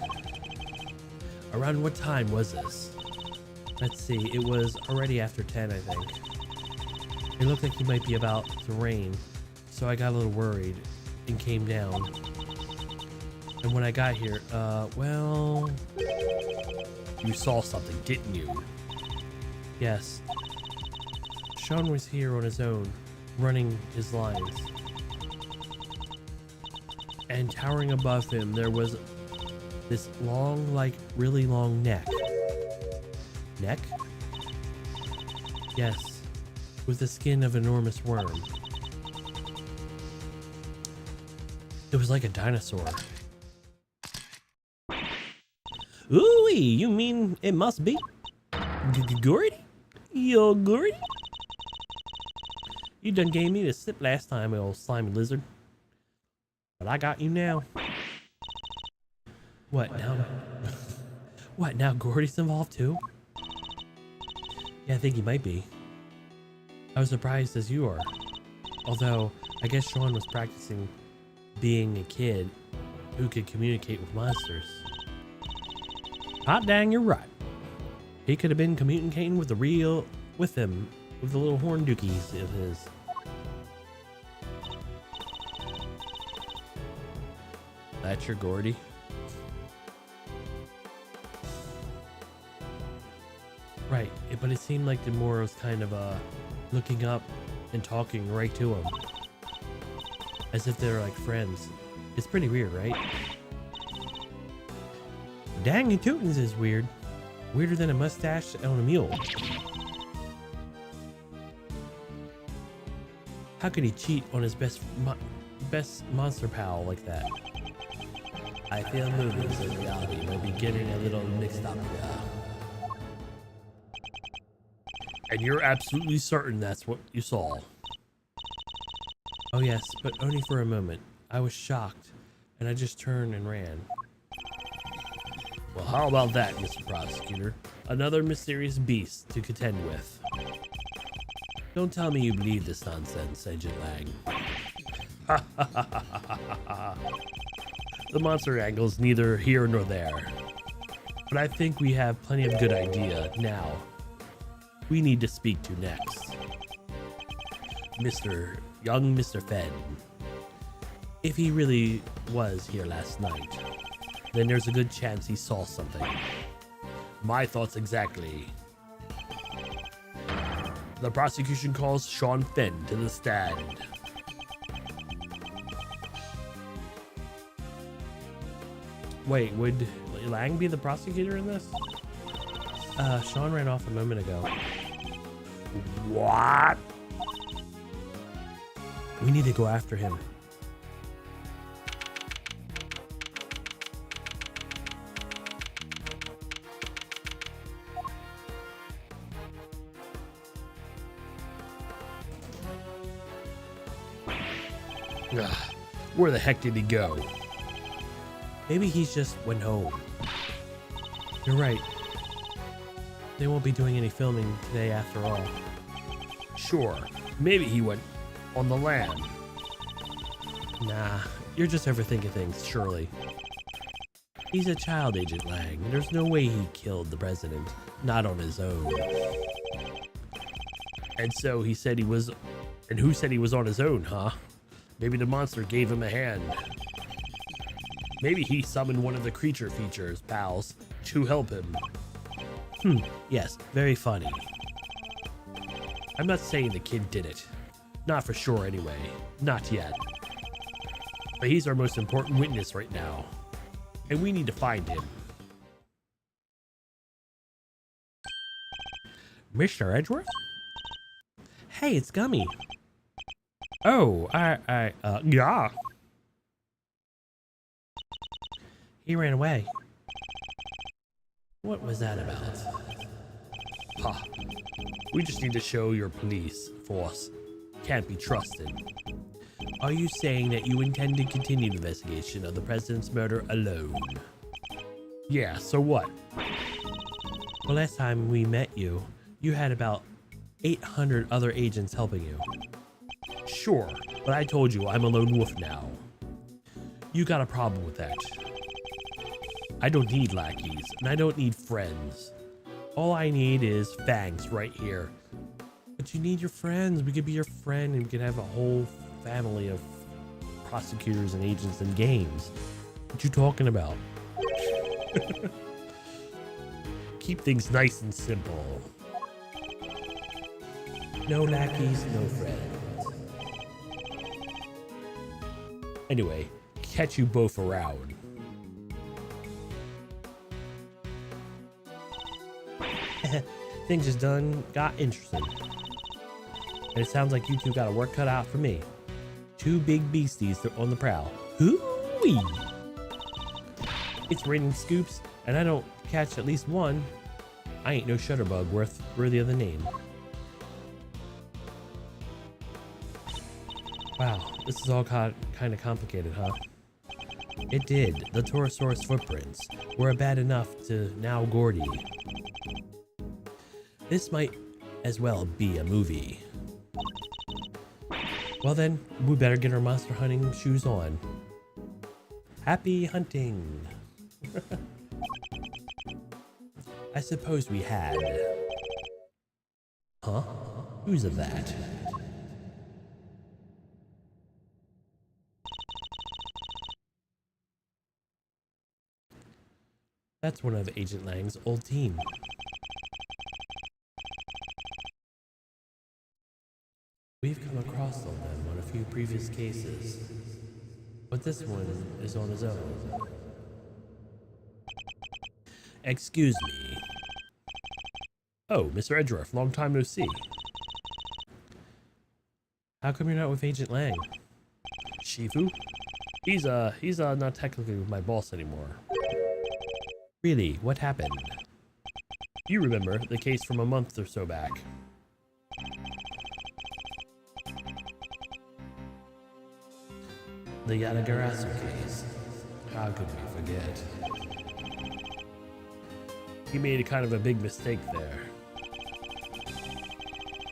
Around what time was this? Let's see, it was already after 10, I think. It looked like he might be about to rain, so I got a little worried and came down. And when I got here, well... You saw something, didn't you? Yes. Sean was here on his own, running his lines. And towering above him, there was this long, like, really long neck. Neck? Yes, with the skin of an enormous worm. It was like a dinosaur. Ooh-wee, you mean it must be Gordy? Yo, Gordy? You done gave me the slip last time, you old slimy lizard. But I got you now. What now? What now? Gordy's involved too? Yeah, I think he might be. I was surprised as you are. Although, I guess Sean was practicing being a kid who could communicate with monsters. Hot dang, you're right. He could have been communicating with the little horn dookies of his. That's your Gordy? Right, but it seemed like Demora was kind of looking up and talking right to him. As if they're like friends. It's pretty weird, right? Dang, and Tootens is weird. Weirder than a mustache on a mule. How could he cheat on his best monster pal like that? I feel movements in reality might be getting a little mixed up here. And you're absolutely certain that's what you saw? Oh yes, but only for a moment. I was shocked, and I just turned and ran. Well, how about that, Mr. Prosecutor? Another mysterious beast to contend with. Don't tell me you believe this nonsense, Agent Lang. The monster angle's neither here nor there. But I think we have plenty of good idea now. We need to speak to next. Young Mr. Fenn. If he really was here last night, then there's a good chance he saw something. My thoughts exactly. The prosecution calls Sean Finn to the stand. Wait, would Lang be the prosecutor in this? Sean ran off a moment ago. What? We need to go after him. Ugh, where the heck did he go? Maybe he's just went home. You're right. They won't be doing any filming today after all. Sure, maybe he went on the lam. Nah, you're just overthinking things, surely. He's a child, Agent Lang. There's no way he killed the president. Not on his own. And so he said he was... And who said he was on his own, huh? Maybe the monster gave him a hand. Maybe he summoned one of the creature features, pals, to help him. Yes, very funny. I'm not saying the kid did it. Not for sure anyway. Not yet. But he's our most important witness right now. And we need to find him. Mr. Edgeworth? Hey, it's Gummy. Oh, Yeah. he ran away. What was that about? Ha. We just need to show your police force can't be trusted. Are you saying that you intend to continue the investigation of the president's murder alone? Yeah, so what? Well, last time we met you, you had about 800 other agents helping you. Sure, but I told you I'm a lone wolf now. You got a problem with that. I don't need lackeys, and I don't need friends. All I need is Fangs right here. But you need your friends. We could be your friend and we could have a whole family of prosecutors and agents and games. What you talking about? Keep things nice and simple. No lackeys, no friends. Anyway, catch you both around. Things just done got interesting. And it sounds like you two got a work cut out for me. Two big beasties on the prowl. Hoo-wee! It's raining scoops, and I don't catch at least one. I ain't no shutterbug worthy of the name. Wow, this is all kind of complicated, huh? It did. The Torosaurus footprints were bad enough to now Gordy. This might as well be a movie. Well then, we better get our monster hunting shoes on. Happy hunting! I suppose we had. Huh? Who's that? That's one of Agent Lang's old team. We've come across them on a few previous cases, but this one is on his own. Excuse me. Oh, Mr. Edgeworth, long time no see. How come you're not with Agent Lang? Shifu? He's not technically my boss anymore. Really, what happened? You remember the case from a month or so back. The Yadagarasu case. How could we forget? He made a kind of a big mistake there.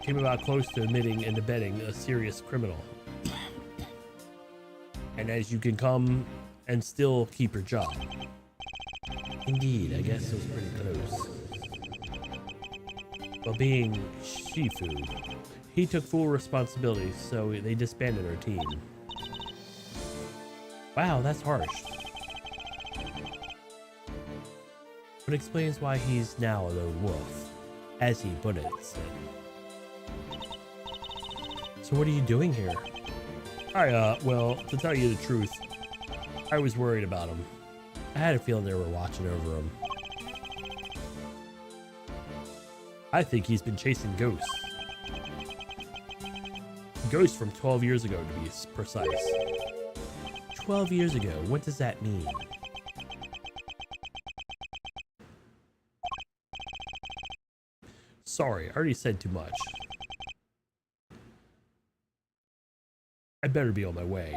Came about close to admitting and abetting a serious criminal. And as you can come and still keep your job. Indeed, I guess it was pretty close. But being Shifu, he took full responsibility, so they disbanded our team. Wow, that's harsh. But explains why he's now a lone wolf, as he put it. So what are you doing here? Well, to tell you the truth, I was worried about him. I had a feeling they were watching over him. I think he's been chasing ghosts. Ghosts from 12 years ago, to be precise. 12 years ago, what does that mean? Sorry, I already said too much. I better be on my way.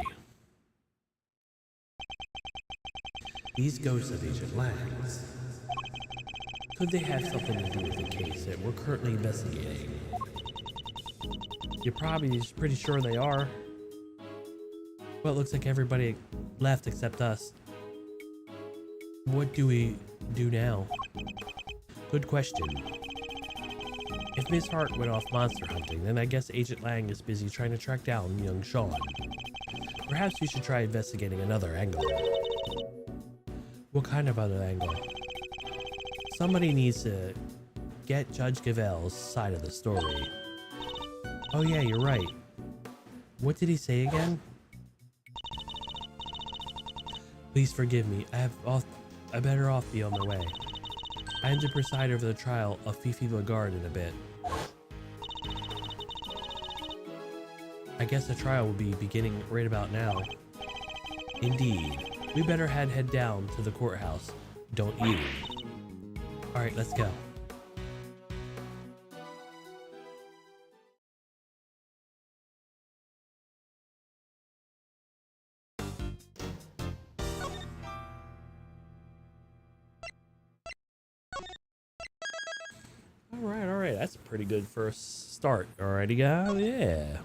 These ghosts of Agent Langs. Could they have something to do with the case that we're currently investigating? You're probably pretty sure they are. Well, it looks like everybody left except us. What do we do now? Good question. If Miss Hart went off monster hunting, then I guess Agent Lang is busy trying to track down young Sean. Perhaps we should try investigating another angle. What kind of other angle? Somebody needs to get Judge Gavel's side of the story. Oh yeah, you're right. What did he say again? Please forgive me. I better off be on my way. I am to preside over the trial of Fifi Lagarde in a bit. I guess the trial will be beginning right about now. Indeed. We better head down to the courthouse, don't you? Alright, let's go. Alright, that's a pretty good first start. Alrighty, guys, yeah.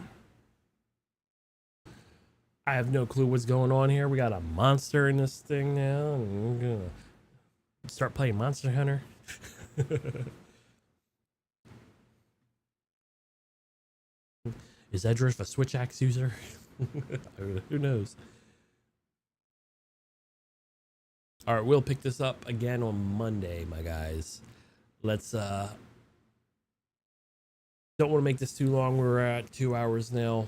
I have no clue what's going on here. We got a monster in this thing now. And we're gonna start playing Monster Hunter. Is Edgeworth a switch axe user? Who knows? All right, we'll pick this up again on Monday, my guys. Let's don't want to make this too long. We're at 2 hours now.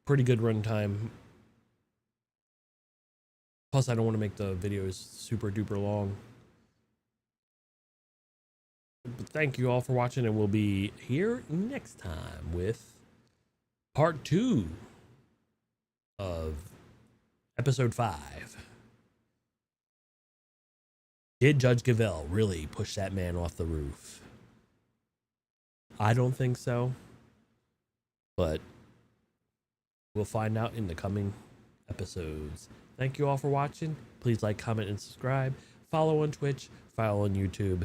Pretty good run time. Plus, I don't want to make the videos super duper long. But thank you all for watching, and we'll be here next time with part 2 of episode 5. Did Judge Gavel really push that man off the roof? I don't think so, but we'll find out in the coming episodes. Thank you all for watching. Please like, comment, and subscribe. Follow on Twitch, follow on YouTube,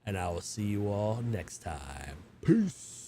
and I will see you all next time. Peace.